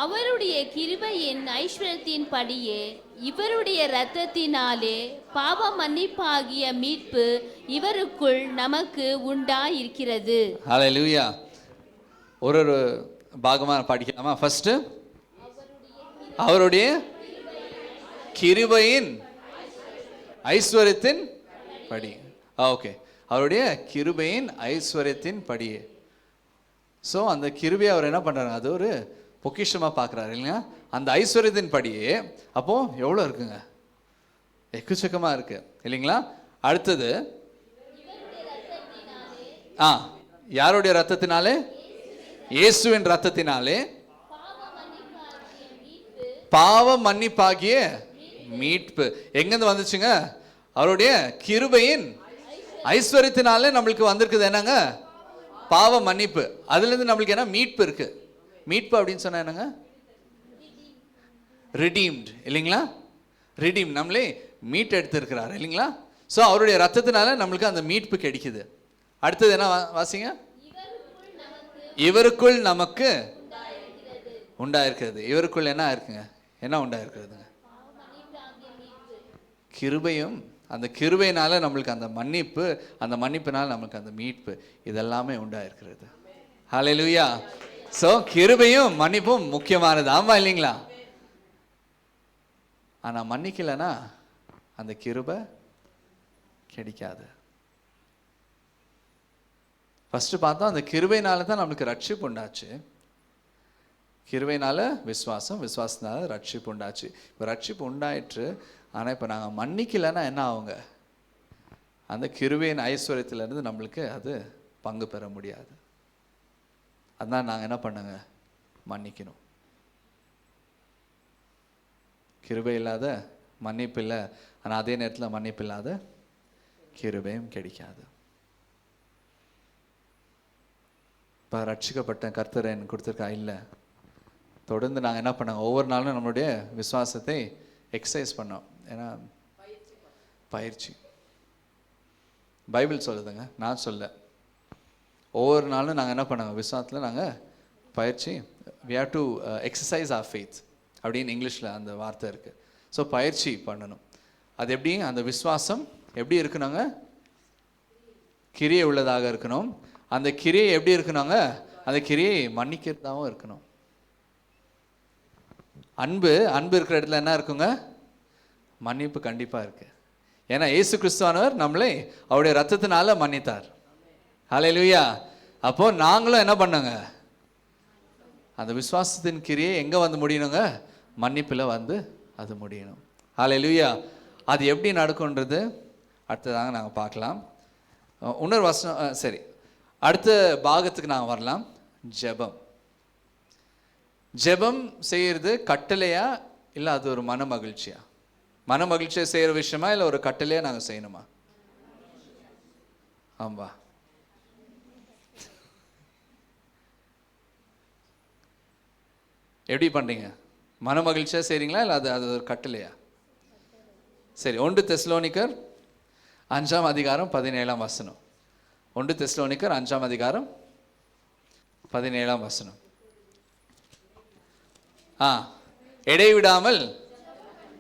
அவருடைய கிருபையின் ஐஸ்வர்யத்தின் படியே இவருடைய இரத்தத்தினாலே பாவ மன்னிப்பு ஆகிய மீட்பு இவருக்குள் நமக்கு உண்டாயிருக்கிறது. ஹல்லேலூயா. ஒரு பாகமா படிக்கலாமா? ஃபர்ஸ்ட், அவருடைய கிருபையின் ஐஸ்வர்யத்தின் படி. ஓகே, அவருடைய கிருபையின் ஐஸ்வர்யத்தின் படியே. ஸோ அந்த கிருபையை அவர் என்ன பண்ணுறாரு? அது ஒரு பொக்கிஷமாக பார்க்குறாரு இல்லையா? அந்த ஐஸ்வர்யத்தின் படியே அப்போ எவ்வளோ இருக்குங்க? எக்கச்சக்கமாக இருக்கு இல்லைங்களா? அடுத்தது, யாருடைய ரத்தத்தினாலே? இயேசுவின் ரத்தத்தினாலே பாவ மன்னிப்பாகிய மீட்பு. எங்கேருந்து வந்துச்சுங்க? அவருடைய கிருபையின் ஐஸ்வர்யத்தினாலே நம்மளுக்கு வந்திருக்குது என்னங்க? பாவ மன்னிப்பு. அதுலேருந்து நம்மளுக்கு என்ன மீட்பு இருக்கு? மீட்பு அப்படின்னு சொன்னா என்னங்க? ரிடீம்டு இல்லைங்களா? ரிடீம், நம்மளே மீட் எடுத்திருக்கிறார் இல்லைங்களா? ஸோ அவருடைய ரத்தத்தினால நம்மளுக்கு அந்த மீட்பு கிடைக்குது. அடுத்தது என்ன வாசிங்க? இவருக்குள் நமக்கு உண்டாயிருக்கிறது. இவருக்குள் என்ன இருக்குங்க? என்ன உண்டாயிருக்கிறதுங்க? கிருபையும், அந்த கிருபையினால நம்மளுக்கு அந்த மன்னிப்பு, அந்த மன்னிப்பினால நம்மளுக்கு அந்த மீட்பு, இதெல்லாமே உண்டாயிருக்கிறது. ஹல்லேலூயா. ஸோ கிருபையும் மன்னிப்பும் முக்கியமானது. ஆமா இல்லைங்களா? ஆனால் மன்னிக்கலைன்னா அந்த கிருபை கிடைக்காது. ஃபர்ஸ்ட் பார்த்தோம், அந்த கிருபையினால தான் நம்மளுக்கு ரட்சிப்பு உண்டாச்சு. கிருபையினால விசுவாசம், விசுவாசத்தினால ரட்சிப்பு உண்டாச்சு. இப்போ ரட்சிப்பு உண்டாயிற்று. ஆனால் இப்போ நாங்கள் மன்னிக்கலைன்னா என்ன ஆகுங்க? அந்த கிருபையின் ஐஸ்வர்யத்திலேருந்து நம்மளுக்கு அது பங்கு பெற முடியாது. அதனால் நாங்கள் என்ன பண்ணுங்க? மன்னிக்கணும். கிருபை இல்லாத மன்னிப்பு இல்லை, ஆனால் அதே நேரத்தில் மன்னிப்பு இல்லாத கிருபையும் கிடைக்காது. இப்போ ரட்சிக்கப்பட்ட கர்த்தரை எனக்கு கொடுத்துருக்கா? இல்லை. தொடர்ந்து நாங்கள் என்ன பண்ணோங்க? ஒவ்வொரு நாளும் நம்மளுடைய விசுவாசத்தை எக்ஸசைஸ் பண்ணோம். ஏன்னா பயிற்சி, பைபிள் சொல்லுதுங்க, நான் சொல்ல. ஒவ்வொரு நாளும் நாங்கள் என்ன பண்ணோங்க? விசுவாசத்தில் நாங்கள் பயிற்சி. we have to exercise our faith அப்படின்னு இங்கிலீஷில் அந்த வார்த்தை இருக்குது. ஸோ பயிற்சி பண்ணணும். அது எப்படி? அந்த விசுவாசம் எப்படி இருக்கணுங்க? கிரியை உள்ளதாக இருக்கணும். அந்த கிரியை எப்படி இருக்கணுங்க? அந்த கிரியை மன்னிக்கிறதாகவும் இருக்கணும். அன்பு, அன்பு இருக்கிற இடத்துல என்ன இருக்குங்க? மன்னிப்பு கண்டிப்பாக இருக்கு. ஏன்னா இயேசு கிறிஸ்துவானவர் நம்மளை அவருடைய ரத்தத்தினால மன்னித்தார். ஹல்லேலூயா. அப்போ நாங்களும் என்ன பண்ணுங்க? அந்த விசுவாசத்தின் கிரியை எங்கே வந்து முடியணுங்க? மன்னிப்பில் வந்து அது முடியணும். ஹல்லேலூயா. அது எப்படி நடக்கும்ன்றது அடுத்ததாக நாங்கள் பார்க்கலாம். இன்னொரு வசனம், சரி, அடுத்த பாகத்துக்கு நாங்கள் வரலாம். ஜெபம். ஜெபம் செய்கிறது கட்டளையா இல்லை அது ஒரு மன மகிழ்ச்சியா? மன மகிழ்ச்சியை செய்கிற விஷயமா இல்லை ஒரு கட்டளையா நாங்கள் செய்யணுமா? ஆமா. எப்படி பண்ணுறீங்க? மன மகிழ்ச்சியாக செய்கிறீங்களா இல்லை அது அது ஒரு கட்டளையா? சரி, 1 தெசலோனிக்கர் 5:17. 1 தெசலோனிக்கர் 5:17. இடைவிடாமல்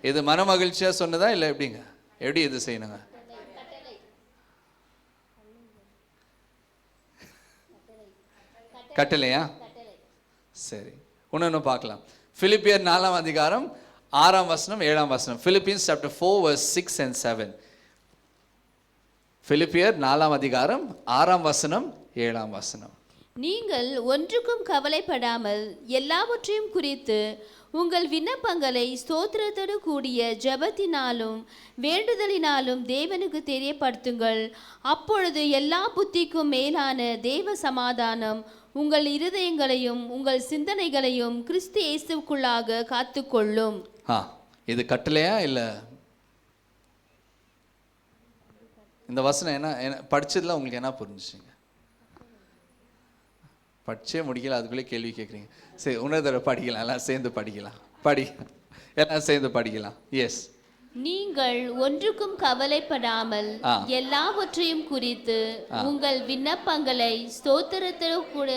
இது மன மகிழ்ச்சியா சொன்னதா இல்லை எப்படிங்க? எப்படி இது செய்யணுங்க? கட்டளையா? சரி, இன்னொன்று பார்க்கலாம். பிலிப்பியர் 4:5 6ஆம் வசனம் 7ஆம் வசனம். Philippians chapter 4 verse 6 and 7. பிலிப்பியர் 4ஆம் அதிகாரம் 6ஆம் வசனம் 7ஆம் வசனம். நீங்கள் ஒன்றுக்கும் கவலைப்படாமல் எல்லாவற்றையும் குறித்து உங்கள் விண்ணப்பங்களை ஸ்தோத்திரத்தோடு கூடிய ஜெபத்தினாலும் வேண்டுதலினாலும் தேவனுக்கு தெரியப்படுத்துங்கள். அப்பொழுது எல்லா புத்திக்கும் மேலான தேவ சமாதானம் உங்கள் இருதயங்களையும் உங்கள் சிந்தனைகளையும் கிறிஸ்து இயேசுவுக்குள்ளாக காத்துக்கொள்ளும். இது கட்டளையா இல்ல? இந்த வசனம் என்ன படிச்சதுல உங்களுக்கு என்ன புரிஞ்சுச்சுங்க? படிச்சே முடிக்கல, அதுக்குள்ளே கேள்வி கேட்குறீங்க. சரி, இன்னொரு தடவை படிக்கலாம், எல்லாம் சேர்ந்து படிக்கலாம். எல்லாம் சேர்ந்து படிக்கலாம். எஸ். நீங்கள் ஒன்றுக்கும் கவலைப்படாமல் எல்லாவற்றையும் குறித்து உங்கள் விண்ணப்பங்களை ஸ்தோத்திரத்தோடு கூட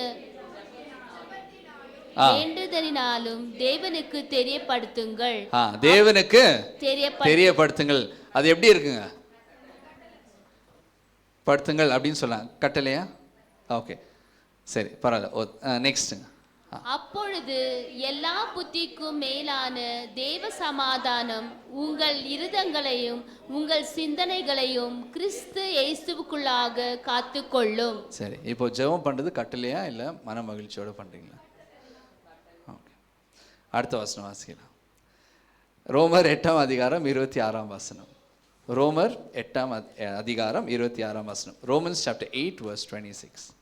வேண்டுதலினாலும் தேவனுக்கு தெரியப்படுத்துங்கள். தேவனுக்கு தெரியப்படுத்துங்கள். அது எப்படி இருக்குங்க? படுத்துங்கள் அப்படின்னு சொல்லலாம். கட்டளையா? ஓகே, சரி, பரவாயில்ல. நெக்ஸ்ட். அப்பொழுது எல்லா புத்திக்கும் மேலான தேவ சமாதானம் உங்கள் இருதயங்களையும் உங்கள் சிந்தனைகளையும் கிறிஸ்து இயேசுவுக்குள்ளாக காத்துக்கொள்ளும். சரி, இப்போ ஜெபம் பண்றது கட்டளையா இல்ல மன மகிழ்ச்சியோட பண்றீங்களா? ஓகே, அடுத்த வசனம் வாசிக்கலாம். ரோமர் 8ஆம் அதிகாரம் 26ஆம் வசனம். ரோமர் 8ஆம் அதிகாரம் 26ஆம் வசனம். Romans chapter 8 verse 26.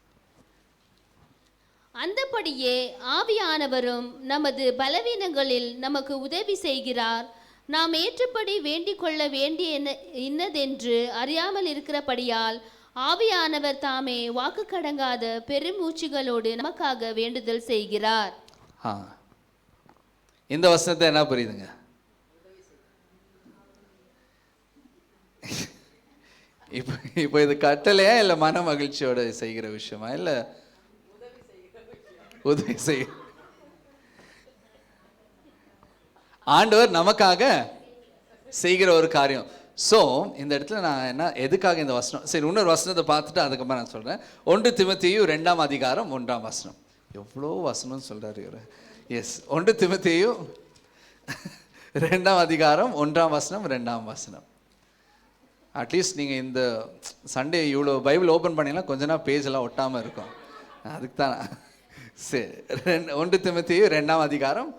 அந்தபடியே ஆவியானவரும் நமது பலவீனங்களில் நமக்கு உதவி செய்கிறார். நாம் ஏற்றபடி வேண்டிக் கொள்ள வேண்டிய இன்னதென்று அறியாமல் இருக்கிறபடியால் ஆவியானவர் தாமே வாக்கு கடங்காத பெருமூச்சுகளோடு நமக்காக வேண்டுதல் செய்கிறார். இந்த வசனத்தை என்ன புரியுதுங்க? இப்போ இது கட்டளையா இல்ல மன மகிழ்ச்சியோட செய்கிற விஷயமா இல்ல உதவி செய்ய? ஆண்டவர் நமக்காக செய்கிற ஒரு காரியம். ஸோ இந்த இடத்துல நான் என்ன எதுக்காக இந்த வசனம், சரி இன்னொரு வசனத்தை பார்த்துட்டு அதுக்கப்புறம் நான் சொல்றேன். 1 தீமோத்தேயு 2ஆம் அதிகாரம் 1ஆம் வசனம். எவ்வளோ வசனம் சொல்றாரு இவர். எஸ், 1 தீமோத்தேயு 2ஆம் அதிகாரம் 1ஆம் வசனம் 2ஆம் வசனம். அட்லீஸ்ட் நீங்கள் இந்த சண்டே இவ்வளோ பைபிள் ஓப்பன் பண்ணிங்கன்னா கொஞ்ச நாள் பேஜ் எல்லாம் ஒட்டாமல் இருக்கும். அதுக்கு தான். சரி, 1 தீமோத்தேயு 2ஆம் அதிகாரம்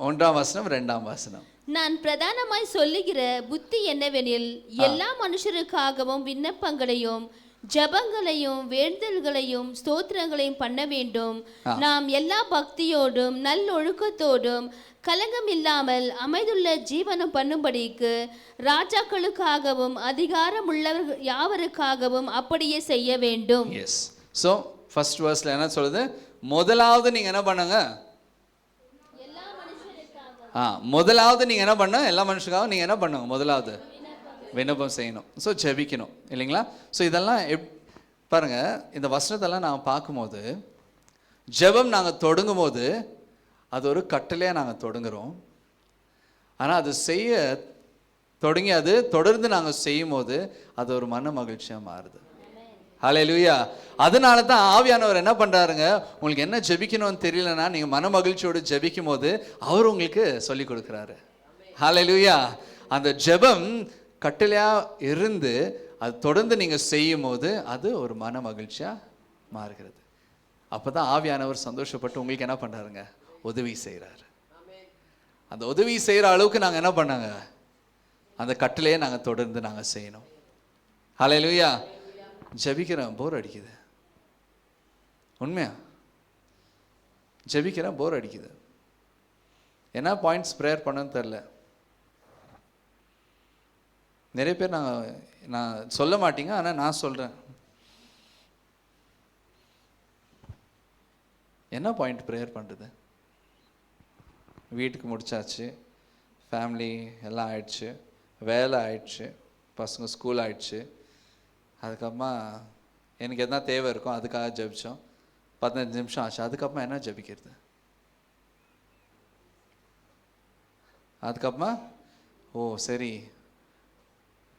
1ஆம் வசனம் 2ஆம் வசனம். நான் பிரதானமாய் சொல்லுகிற புத்தி என்னவெனில் எல்லா மனுஷருக்காகவும் விண்ணப்பங்களையும் ஜபங்களையும் வேண்டுதல்களையும் ஸ்தோத்திரங்களையும் பண்ண வேண்டும். நாம் எல்லா பக்தியோடும் நல்லொழுக்கத்தோடும் கலங்கம் இல்லாமல் அமைதுள்ள ஜீவனம் பண்ணும்படிக்கு ராஜாக்களுக்காகவும் அதிகாரம் உள்ளவர்கள் யாவருக்காகவும் அப்படியே செய்ய வேண்டும். எஸ். ஸோ ஃபர்ஸ்ட் வேர்ஸ்ல என்ன சொல்லுது? முதலாவது நீங்க என்ன பண்ணுங்க? முதலாவது நீங்க என்ன பண்ண? எல்லா மனுஷருக்காக நீங்க என்ன பண்ணுங்க? முதலாவது விண்ணப்பம் செய்யணும். ஸோ ஜெபிக்கணும் இல்லைங்களா? ஸோ இதெல்லாம் பாருங்க, இந்த வசனத்தெல்லாம் நான் பார்க்கும்போது ஜெபம் நாங்கள் தொடங்கும் போது அது ஒரு கட்டளையாக நாங்கள் தொடங்குறோம். ஆனால் அது செய்ய தொடங்கி அது தொடர்ந்து நாங்கள் செய்யும் போது அது ஒரு மன மகிழ்ச்சியாக மாறுது. ஹல்லேலூயா. அதனால தான் ஆவியானவர் என்ன பண்ணுறாருங்க, உங்களுக்கு என்ன ஜெபிக்கணும்னு தெரியலன்னா நீங்கள் மன மகிழ்ச்சியோடு ஜெபிக்கும் போது அவர் உங்களுக்கு சொல்லி கொடுக்குறாரு. ஹல்லேலூயா. அந்த ஜெபம் கட்டளையாக இருந்து அது தொடர்ந்து நீங்கள் செய்யும் போது அது ஒரு மன மகிழ்ச்சியாக மாறுகிறது. அப்போ தான் ஆவியானவர் சந்தோஷப்பட்டு உங்களுக்கு என்ன பண்ணுறாருங்க, உதவி செய்கிறாரு. அந்த உதவி செய்கிற அளவுக்கு நாங்கள் என்ன பண்ணாங்க, அந்த கட்டளையே நாங்கள் தொடர்ந்து நாங்கள் செய்யணும். ஹல்லேலூயா. ஜெபிக்கிறேன், போர் அடிக்குது. உண்மையா ஜெபிக்கிறேன், போர் அடிக்குது. என்ன பாயிண்ட்ஸ் ப்ரேயர் பண்ணணும்னு தெரில. நிறைய பேர் நான் சொல்ல மாட்டீங்க, ஆனால் நான் சொல்கிறேன். என்ன பாயிண்ட் ப்ரேயர் பண்ணுறது? வீட்டுக்கு முடிச்சாச்சு, ஃபேமிலி எல்லாம் ஆயிடுச்சு, வேலை ஆயிடுச்சு, பசங்க ஸ்கூல் ஆயிடுச்சு, அதுக்கப்புறமா எனக்கு எதனா தேவை இருக்கும் அதுக்காக ஜெபிச்சோம், 15 நிமிஷம் ஆச்சு, அதுக்கப்புறமா என்ன ஜெபிக்கிறது? அதுக்கப்புறமா சரி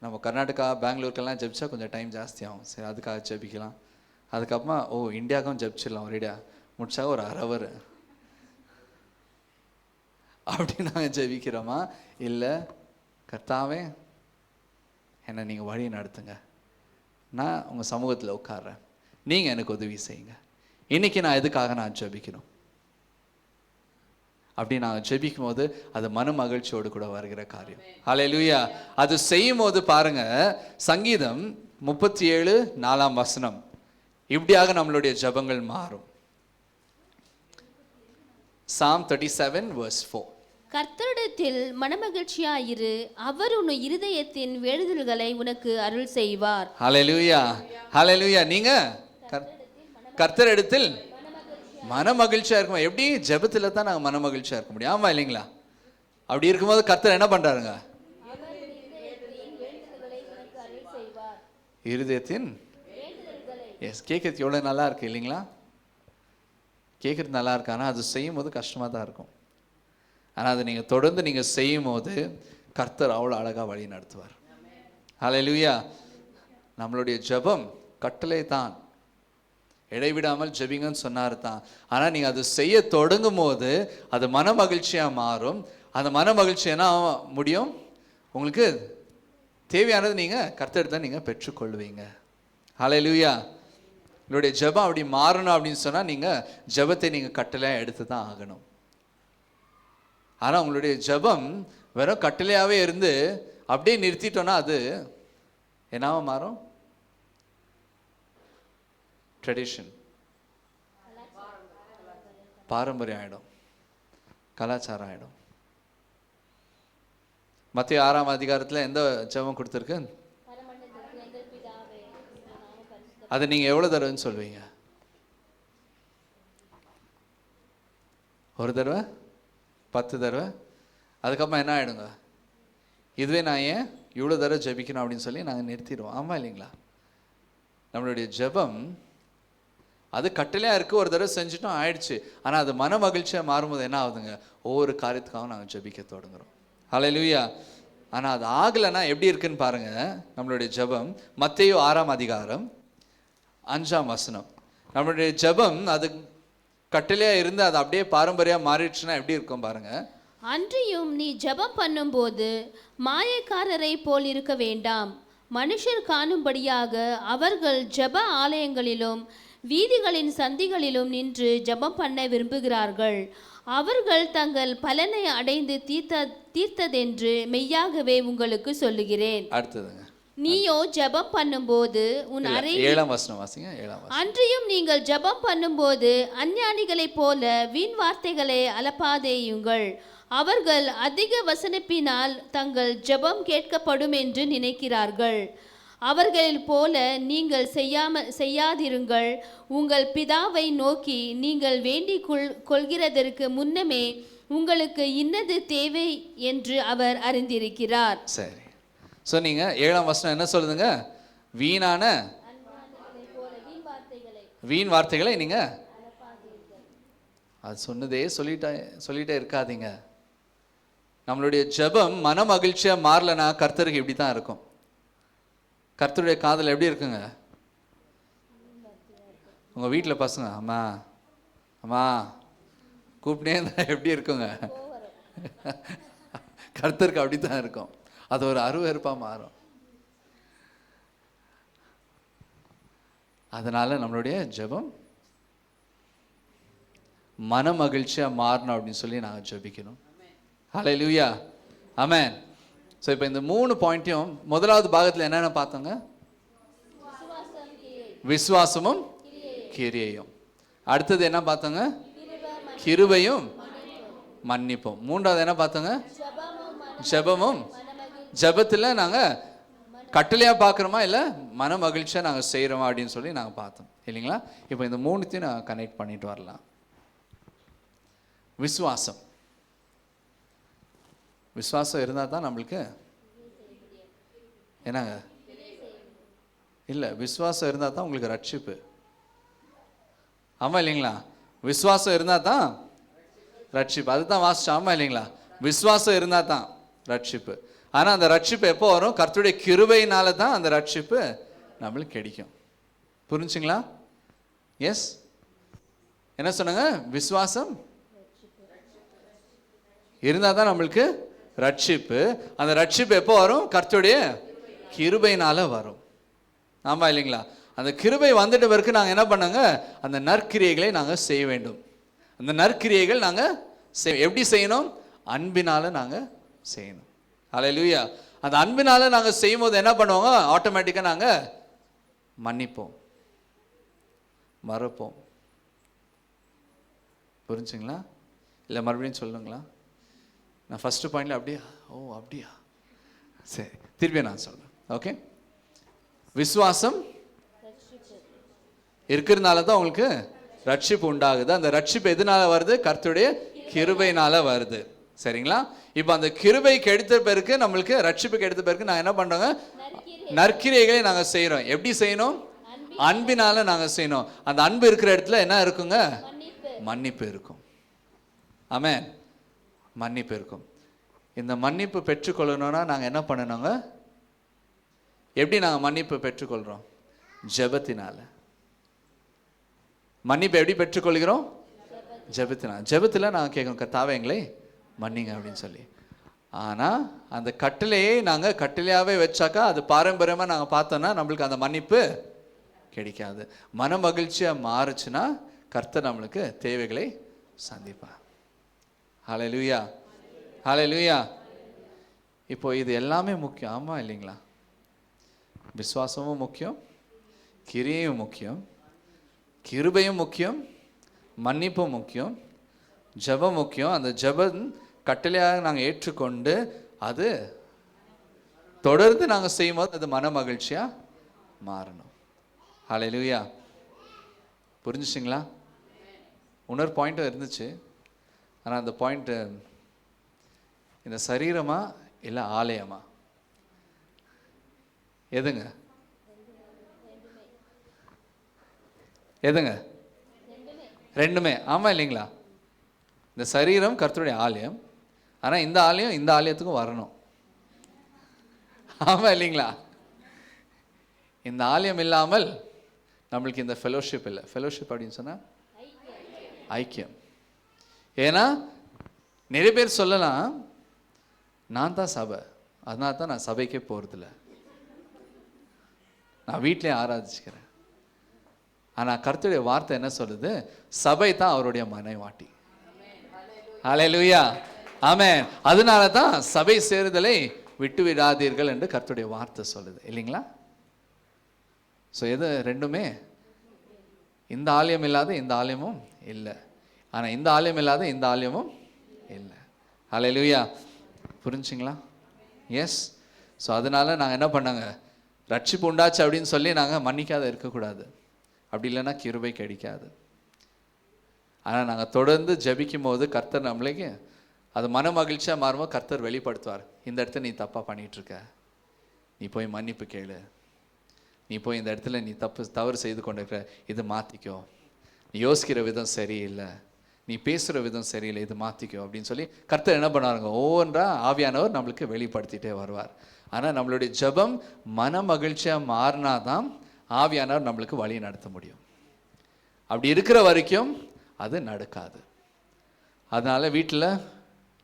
நம்ம கர்நாடகா பெங்களூருக்கெல்லாம் ஜெபிச்சா கொஞ்சம் டைம் ஜாஸ்தி ஆகும், சரி அதுக்காக ஜெபிக்கலாம். அதுக்கப்புறமா இந்தியாவுக்கும் ஜெபிச்சிடலாம், ஒரேடியா முடிச்சா ஒரு 1/2 hour. அப்படி நாங்கள் ஜெபிக்கிறோமா? இல்லை, கர்த்தாவே என்னை நீங்கள் வழி நடத்துங்க, நான் உங்கள் சமூகத்தில் உட்கார்றேன், நீங்கள் எனக்கு உதவி செய்யுங்க, இன்றைக்கி நான் எதுக்காக நான் ஜெபிக்கணும். அப்படி நாங்கள் ஜெபிக்கும் போது அது மன மகிழ்ச்சியோடு கூட வருகிற காரியம். ஹல்லேலூயா. அது செய்யும் போது பாருங்க, சங்கீதம் 37:4 இப்படியாக நம்மளுடைய ஜெபங்கள் மாறும். Psalm 37:4. கர்த்தரிடத்தில் மனமகிழ்ச்சியாயிரு, அவர் உன் இருதயத்தின் வேண்டுதல்களை உனக்கு அருள் செய்வார். ஹல்லேலூயா, ஹல்லேலூயா. நீங்க கர்த்தரிடத்தில் மன மகிழ்ச்சியா இருக்கும். எப்படி? ஜெபத்துல தான் நாங்கள் மன மகிழ்ச்சியா இருக்க முடியும். ஆமா இல்லைங்களா? அப்படி இருக்கும்போது கர்த்தர் என்ன பண்றாருங்க? இருதயத்தின் எஸ். கேட்கறது எவ்வளோ நல்லா இருக்கு இல்லைங்களா? கேட்குறது நல்லா இருக்கு, ஆனால் அது செய்யும் போது கஷ்டமாக தான் இருக்கும். ஆனால் அதை நீங்கள் தொடர்ந்து நீங்கள் செய்யும் போது கர்த்தர் அவ்வளோ அழகாக வழி நடத்துவார். ஹல்லேலூயா. நம்மளுடைய ஜெபம் கட்டளை தான், இடைவிடாமல் ஜெபிங்கன்னு சொன்னார் தான். ஆனால் நீங்கள் அது செய்ய தொடங்கும் போது அது மன மகிழ்ச்சியாக மாறும். அந்த மன மகிழ்ச்சி என்ன முடியும்? உங்களுக்கு தேவையானது நீங்கள் கர்த்தர் தான் நீங்கள் பெற்றுக்கொள்வீங்க. ஹல்லேலூயா. உங்களுடைய ஜெபம் அப்படி மாறணும் அப்படின்னு சொன்னால் நீங்கள் ஜெபத்தை நீங்கள் கட்டளையாக எடுத்து தான் ஆகணும். ஆனால் உங்களுடைய ஜெபம் வெறும் கட்டளையாகவே இருந்து அப்படியே நிறுத்திட்டோன்னா அது என்னவா மாறும்? ட்ரெடிஷன், பாரம்பரியம் ஆகிடும், கலாச்சாரம் ஆகிடும். மத்திய 6 எந்த ஜெபம் கொடுத்துருக்கு? அதை நீங்கள் எவ்வளோ தடவைன்னு சொல்வீங்க? ஒரு தடவை, 10 தடவை, அதுக்கப்புறம் என்ன ஆகிடுங்க? இதுவே நான் ஏன் இவ்வளோ தடவை ஜெபிக்கணும் அப்படின்னு சொல்லி நாங்கள் நிறுத்திடுவோம். ஆமாம் இல்லைங்களா? நம்மளுடைய ஜெபம் அது கட்டளையாக இருக்குது, ஒரு தடவை செஞ்சுட்டோம் ஆயிடுச்சு. ஆனால் அது மன மகிழ்ச்சியாக மாறும்போது என்ன ஆகுதுங்க? ஒவ்வொரு காரியத்துக்காகவும் நாங்கள் ஜெபிக்க தொடங்குறோம். ஹல்லேலூயா. ஆனால் அது ஆகலைன்னா எப்படி இருக்குன்னு பாருங்கள் நம்மளுடைய ஜெபம். மத்தேயு 6:5 நம்மளுடைய ஜெபம் அது கட்டளையாக இருந்து அது அப்படியே பாரம்பரியம் மாறிடுச்சுன்னா எப்படி இருக்கும் பாருங்க. அன்றியும் நீ ஜெபம் பண்ணும்போது மாயக்காரரை போல் இருக்க வேண்டாம், மனுஷர் காணும்படியாக அவர்கள் ஜெப ஆலயங்களிலும் வீதிகளின் சந்திகளிலும் நின்று ஜெபம் பண்ண விரும்புகிறார்கள், அவர்கள் தங்கள் பலனை அடைந்து தீர்த்ததென்று மெய்யாகவே உங்களுக்கு சொல்லுகிறேன். அடுத்ததுங்க. நீயோ ஜெபம் பண்ணும்போது உன் அறை 7 வாசிங்க. அன்றியும் நீங்கள் ஜெபம் பண்ணும்போது அஞ்ஞானிகளைப் போல வீண் வார்த்தைகளை அலப்பாதேயுங்கள், அவர்கள் அதிக வசனிப்பினால் தங்கள் ஜெபம் கேட்கப்படும் என்று நினைக்கிறார்கள், அவர்களில் போல நீங்கள் செய்யாதிருங்கள். உங்கள் பிதாவை நோக்கி நீங்கள் வேண்டிக் கொள்கிறதற்கு முன்னமே உங்களுக்கு இன்னது தேவை என்று அவர் அறிந்திருக்கிறார். சரி. ஸோ நீங்கள் 7 என்ன சொல்லுதுங்க? வீணான வீண் வார்த்தைகளை நீங்கள் அது சொன்னதே சொல்லிட்டே இருக்காதீங்க. நம்மளுடைய ஜெபம் மன மகிழ்ச்சியாக மாறலனா கர்த்தருக்கு இப்படி தான் இருக்கும். கர்த்தருடைய காதல் எப்படி இருக்குங்க? உங்கள் வீட்டில் பசங்க அம்மா அம்மா கூப்பிட்டே இருந்தால் எப்படி இருக்குங்க? கர்த்தருக்கு அப்படி தான் இருக்கும். அது ஒரு அருவருப்பாக மாறும். அதனால் நம்மளுடைய ஜெபம் மன மகிழ்ச்சியாக மாறணும் அப்படின்னு சொல்லி நாங்கள் ஜெபிக்கணும். ஹல்லேலூயா, ஆமென். ஸோ இப்போ இந்த 3 பாயிண்ட்டையும் முதலாவது பாகத்தில் என்னென்ன பார்த்தோங்க? விசுவாசமும் கிரியையும். அடுத்தது என்ன பார்த்தோங்க? கிருபையும் மன்னிப்பும். 3வது என்ன பார்த்தோங்க? ஜெபமும். ஜெபத்தில் நாங்கள் கட்டளையாக பார்க்குறோமா இல்லை மன மகிழ்ச்சியாக நாங்கள் செய்கிறோமா அப்படின்னு சொல்லி நாங்கள் பார்த்தோம் இல்லைங்களா? இப்போ இந்த 3த்தையும் நாங்கள் கனெக்ட் பண்ணிட்டு வரலாம். விசுவாசம் இருந்தால் தான் நம்மளுக்கு என்னங்க? இல்லை, விசுவாசம் இருந்தால் தான் உங்களுக்கு ரட்சிப்பு. ஆமாம் இல்லைங்களா? விசுவாசம் இருந்தால் தான் ரட்சிப்பு. அதுதான் வாசிச்சோம். ஆமாம் இல்லைங்களா? விசுவாசம் இருந்தால் தான் ரட்சிப்பு. ஆனால் அந்த ரட்சிப்பு எப்போ வரும்? கர்த்தருடைய கிருபையினால தான் அந்த ரட்சிப்பு நம்மளுக்கு கிடைக்கும். புரிஞ்சுங்களா? எஸ், என்ன சொன்னாங்க? விசுவாசம் இருந்தால் தான் நம்மளுக்கு ரட்சிப்பு. அந்த ரட்சிப்பு எப்போ வரும்? கர்த்தருடைய கிருபையினால வரும். ஆமாம் இல்லைங்களா? அந்த கிருபை வந்துட்ட பிறகு நாங்கள் என்ன பண்ணாங்க? அந்த நற்கிரியைகளை நாங்கள் செய்ய வேண்டும். அந்த நற்கிரியைகள் நாங்கள் எப்படி செய்யணும்? அன்பினால நாங்கள் செய்யணும். ஹல்லேலூயா. அந்த அன்பினால நாங்கள் செய்யும் போது என்ன பண்ணுவாங்க? ஆட்டோமேட்டிக்காக நாங்கள் மன்னிப்போம், மறப்போம். புரிஞ்சுங்களா? இல்லை மறுபடியும் சொல்லுங்களா? நான் ஃபர்ஸ்ட் பாயிண்ட்ல அப்படியா? ஓ அப்படியா, சரி, திருப்பி நான் சொல்றேன். ஓகே, விசுவாசம் இருக்கிறதுனால தான் உங்களுக்கு ரட்சிப்பு உண்டாகுது. அந்த ரட்சிப்பு எதனால வருது? கர்த்தருடைய கிருபையினால வருது. சரிங்களா? இப்போ அந்த கிருபை கெடுத்த பிறகு, நம்மளுக்கு ரட்சிப்பு கெடுத்த பிறகு நான் என்ன பண்றோங்க? நற்கிரியைகளை நாங்கள் செய்யறோம். எப்படி செய்யணும்? அன்பினால நாங்கள் செய்யணும். அந்த அன்பு இருக்கிற இடத்துல என்ன இருக்குங்க? மன்னிப்பு இருக்கும். ஆமென். மன்னிப்பு இருக்கும். இந்த மன்னிப்பு பெற்றுக்கொள்ளணும்னா நாங்கள் என்ன பண்ணணுங்க? எப்படி நாங்கள் மன்னிப்பு பெற்றுக்கொள்கிறோம்? ஜெபத்தினால. மன்னிப்பு எப்படி பெற்றுக்கொள்கிறோம்? ஜெபத்தினால். ஜெபத்தில் நாங்கள் கேட்கணும், கர்த்தாவே எங்களை மன்னிங்க அப்படின்னு சொல்லி. ஆனால் அந்த கட்டளையை நாங்கள் கட்டளையாகவே வச்சாக்கா, அது பாரம்பரியமாக நாங்கள் பார்த்தோன்னா நம்மளுக்கு அந்த மன்னிப்பு கிடைக்காது. மன மகிழ்ச்சியாக மாறுச்சுன்னா கர்த்தர் நம்மளுக்கு தேவைகளை சந்திப்பார். ஹல்லேலூயா, ஹல்லேலூயா. இப்போ இது எல்லாமே முக்கியம். ஆமாம் இல்லைங்களா? விசுவாசமும் முக்கியம், கிரியையும் முக்கியம், கிருபையும் முக்கியம், மன்னிப்பும் முக்கியம், ஜெபம் முக்கியம். அந்த ஜெபம் கட்டளையாக நாங்கள் ஏற்றுக்கொண்டு அது தொடர்ந்து நாங்கள் செய்யும்போது அது மன மகிழ்ச்சியாக மாறணும். ஹல்லேலூயா. புரிஞ்சுச்சிங்களா? இன்னொரு பாயிண்ட்டும் இருந்துச்சு. ஆனால் அந்த பாயிண்ட்டு, இந்த சரீரமா இல்லை ஆலயமா? எதுங்க? எதுங்க? ரெண்டுமே. ஆமாம் இல்லைங்களா? இந்த சரீரம் கர்த்தருடைய ஆலயம். ஆனால் இந்த ஆலயம் இந்த ஆலயத்துக்கும் வரணும். ஆமாம் இல்லைங்களா? இந்த ஆலயம் இல்லாமல் நம்மளுக்கு இந்த ஃபெலோஷிப் இல்லை. ஃபெலோஷிப் அப்படின்னு சொன்னால் ஐக்கியம். ஏன்னா நிறைய பேர் சொல்லலாம், நான் தான் சபை, அதனால தான் நான் சபைக்கே போகிறதில்ல, நான் வீட்டிலே ஆராதிச்சுக்கிறேன். ஆனால் கர்த்தருடைய வார்த்தை என்ன சொல்லுது? சபை தான் அவருடைய மனைவாட்டி. ஹல்லேலூயா, ஆமென். அதனால தான் சபை சேருதலை விட்டு விடாதீர்கள் என்று கர்த்தருடைய வார்த்தை சொல்லுது இல்லைங்களா? ஸோ எது ரெண்டுமே, இந்த ஆலயம் இல்லாத இந்த ஆலயமும் இல்லை, ஆனால் இந்த ஆலயம் இல்லாத இந்த ஆலயமும் இல்லை. ஹல்லேலூயா. புரிஞ்சுங்களா? எஸ். ஸோ அதனால நாங்கள் என்ன பண்ணாங்க? ரட்சிப்பு உண்டாச்சு அப்படின்னு சொல்லி நாங்கள் மன்னிக்காத இருக்கக்கூடாது. அப்படி இல்லைன்னா கிருபை கிடைக்காது. ஆனால் நாங்கள் தொடர்ந்து ஜெபிக்கும் போது கர்த்தர் நம்மளுக்கு அது மன மகிழ்ச்சியாக மாறும்போது கர்த்தர் வெளிப்படுத்துவார். இந்த இடத்துல நீ தப்பாக பண்ணிகிட்ருக்க, நீ போய் மன்னிப்பு கேளு, நீ போய் இந்த இடத்துல நீ தவறு செய்து கொண்டிருக்கிற, இது மாற்றிக்கோ, நீ யோசிக்கிற விதம் சரியில்லை, நீ பேசுகிற விதம் சரியில்லை, இது மாற்றிக்கோ அப்படின்னு சொல்லி கர்த்தர் என்ன பண்ணுவாருங்க? ஒவ்வொன்றா ஆவியானவர் நம்மளுக்கு வெளிப்படுத்திகிட்டே வருவார். ஆனால் நம்மளுடைய ஜெபம் மன மகிழ்ச்சியாக மாறினாதான் ஆவியானவர் நம்மளுக்கு வழி நடத்த முடியும். அப்படி இருக்கிற வரைக்கும் அது நடக்காது. அதனால வீட்டில்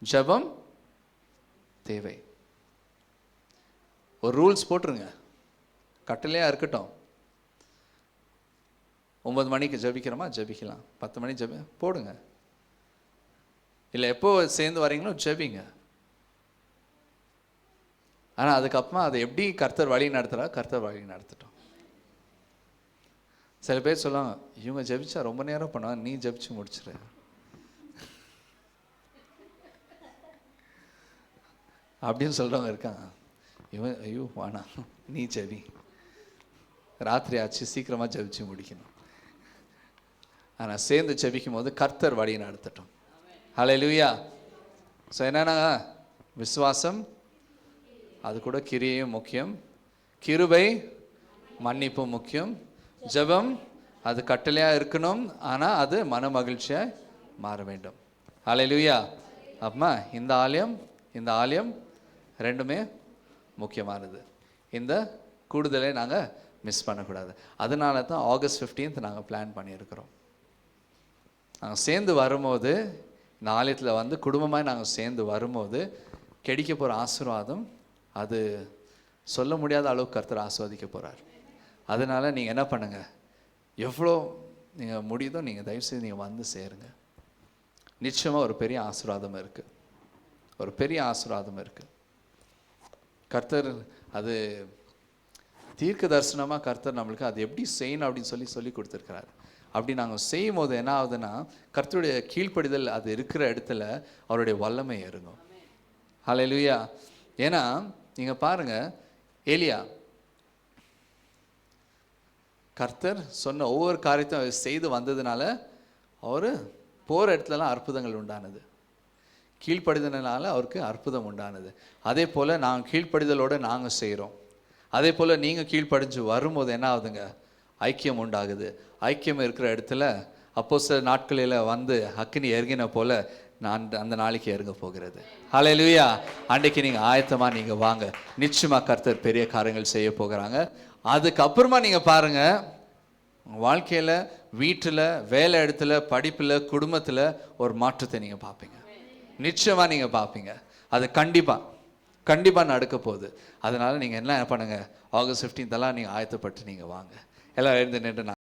ஜெபம் தேவை. ஒரு ரூல்ஸ் போட்டுருங்க, கட்டளையாக இருக்கட்டும். 9 மணிக்கு ஜெபிக்கிறோமா, ஜெபிக்கலாம். 10 மணி போடுங்க. இல்லை எப்போ சேர்ந்து வரீங்களோ ஜெபிங்க. ஆனால் அதுக்கப்புறமா அதை எப்படி கர்த்தர் வழி நடத்துகிறா, கர்த்தர் வழி நடத்தட்டும். சில பேர் சொல்லுவாங்க, இவங்க ஜெபிச்சா ரொம்ப நேரம் பண்ணுவாங்க, நீ ஜெபிச்சு முடிச்சிரு. அப்படின்னு சொல்கிறவங்க இருக்காங்க. இவன் ஐயோ வானா, நீ ஜெபி, ராத்திரி ஆச்சு, சீக்கிரமாக ஜெபிச்சு முடிக்கணும். ஆனால் சேர்ந்து ஜெபிக்கும் போது கர்த்தர் வழி நடத்தட்டும். ஹல்லேலூயா. ஸோ என்னன்னா, விசுவாசம் அது கூட கிரியையும் முக்கியம், கிருபை மன்னிப்பும் முக்கியம், ஜெபம் அது கட்டளையாக இருக்கணும், ஆனால் அது மன மகிழ்ச்சியாக மாற வேண்டும். ஹல்லேலூயா. அப்பமா இந்த ஆலயம் ரெண்டுமே முக்கியமானது. இந்த கூடுதலை நாங்கள் மிஸ் பண்ணக்கூடாது. அதனால தான் ஆகஸ்ட் 15 நாங்கள் பிளான் பண்ணியிருக்கிறோம். நாங்கள் சேர்ந்து வரும்போது இந்த ஆலயத்தில் வந்து குடும்பமாக நாங்கள் சேர்ந்து வரும்போது கிடைக்க போகிற ஆசீர்வாதம் அது சொல்ல முடியாத அளவுக்கு கர்த்தர் ஆசீர்வதிக்க போகிறார். அதனால் நீங்கள் என்ன பண்ணுங்கள், எவ்வளோ நீங்கள் முடியுதோ நீங்கள் தயவுசெய்து நீங்கள் வந்து சேருங்க. நிச்சயமாக ஒரு பெரிய ஆசீர்வாதம் இருக்குது, ஒரு பெரிய ஆசீர்வாதம் இருக்குது. கர்த்தர் அது தீர்க்க தரிசனமாக கர்த்தர் நம்மளுக்கு அது எப்படி செய்யணும் அப்படின்னு சொல்லி கொடுத்துருக்கிறார். அப்படி நாங்கள் செய்யும் போது என்ன ஆகுதுன்னா, கர்த்தருடைய கீழ்ப்படிதல் அது இருக்கிற இடத்துல அவருடைய வல்லமை இறங்கும். ஹல்லேலூயா. ஏன்னா நீங்கள் பாருங்கள், ஏலியா கர்த்தர் சொன்ன ஒவ்வொரு காரியத்தையும் அவர் செய்து வந்ததுனால அவர் போகிற இடத்துலலாம் அற்புதங்கள் உண்டானது. கீழ்ப்படிதனால அவருக்கு அற்புதம் உண்டானது. அதே போல் நாங்கள் கீழ்ப்படிதலோடு நாங்கள் செய்கிறோம். அதே போல் நீங்கள் கீழ்ப்படிஞ்சு வரும்போது என்ன ஆகுதுங்க, ஐக்கியம் உண்டாகுது. ஐக்கியம் இருக்கிற இடத்துல அப்போஸ்தலர் நாட்களில் வந்து அக்கினி இறங்கின போல் நான் அந்த நாளைக்கு இறங்க போகிறது. ஹல்லேலூயா. அன்றைக்கு நீங்கள் ஆயத்தமாக நீங்கள் வாங்க. நிச்சயமாக கர்த்தர் பெரிய காரியங்கள் செய்ய போகிறாங்க. அதுக்கப்புறமா நீங்கள் பாருங்கள், வாழ்க்கையில், வீட்டில், வேலை இடத்துல, படிப்பில், குடும்பத்தில் ஒரு மாற்றத்தை நீங்கள் பார்ப்பீங்க. நிச்சயமாக நீங்கள் பார்ப்பீங்க. அது கண்டிப்பாக நடக்க போகுது. அதனால் நீங்கள் என்ன பண்ணுங்கள், ஆகஸ்ட் 15 நீங்கள் ஆயத்தப்பட்டு நீங்கள் வாங்க. எல்லாம் எழுந்து நின்று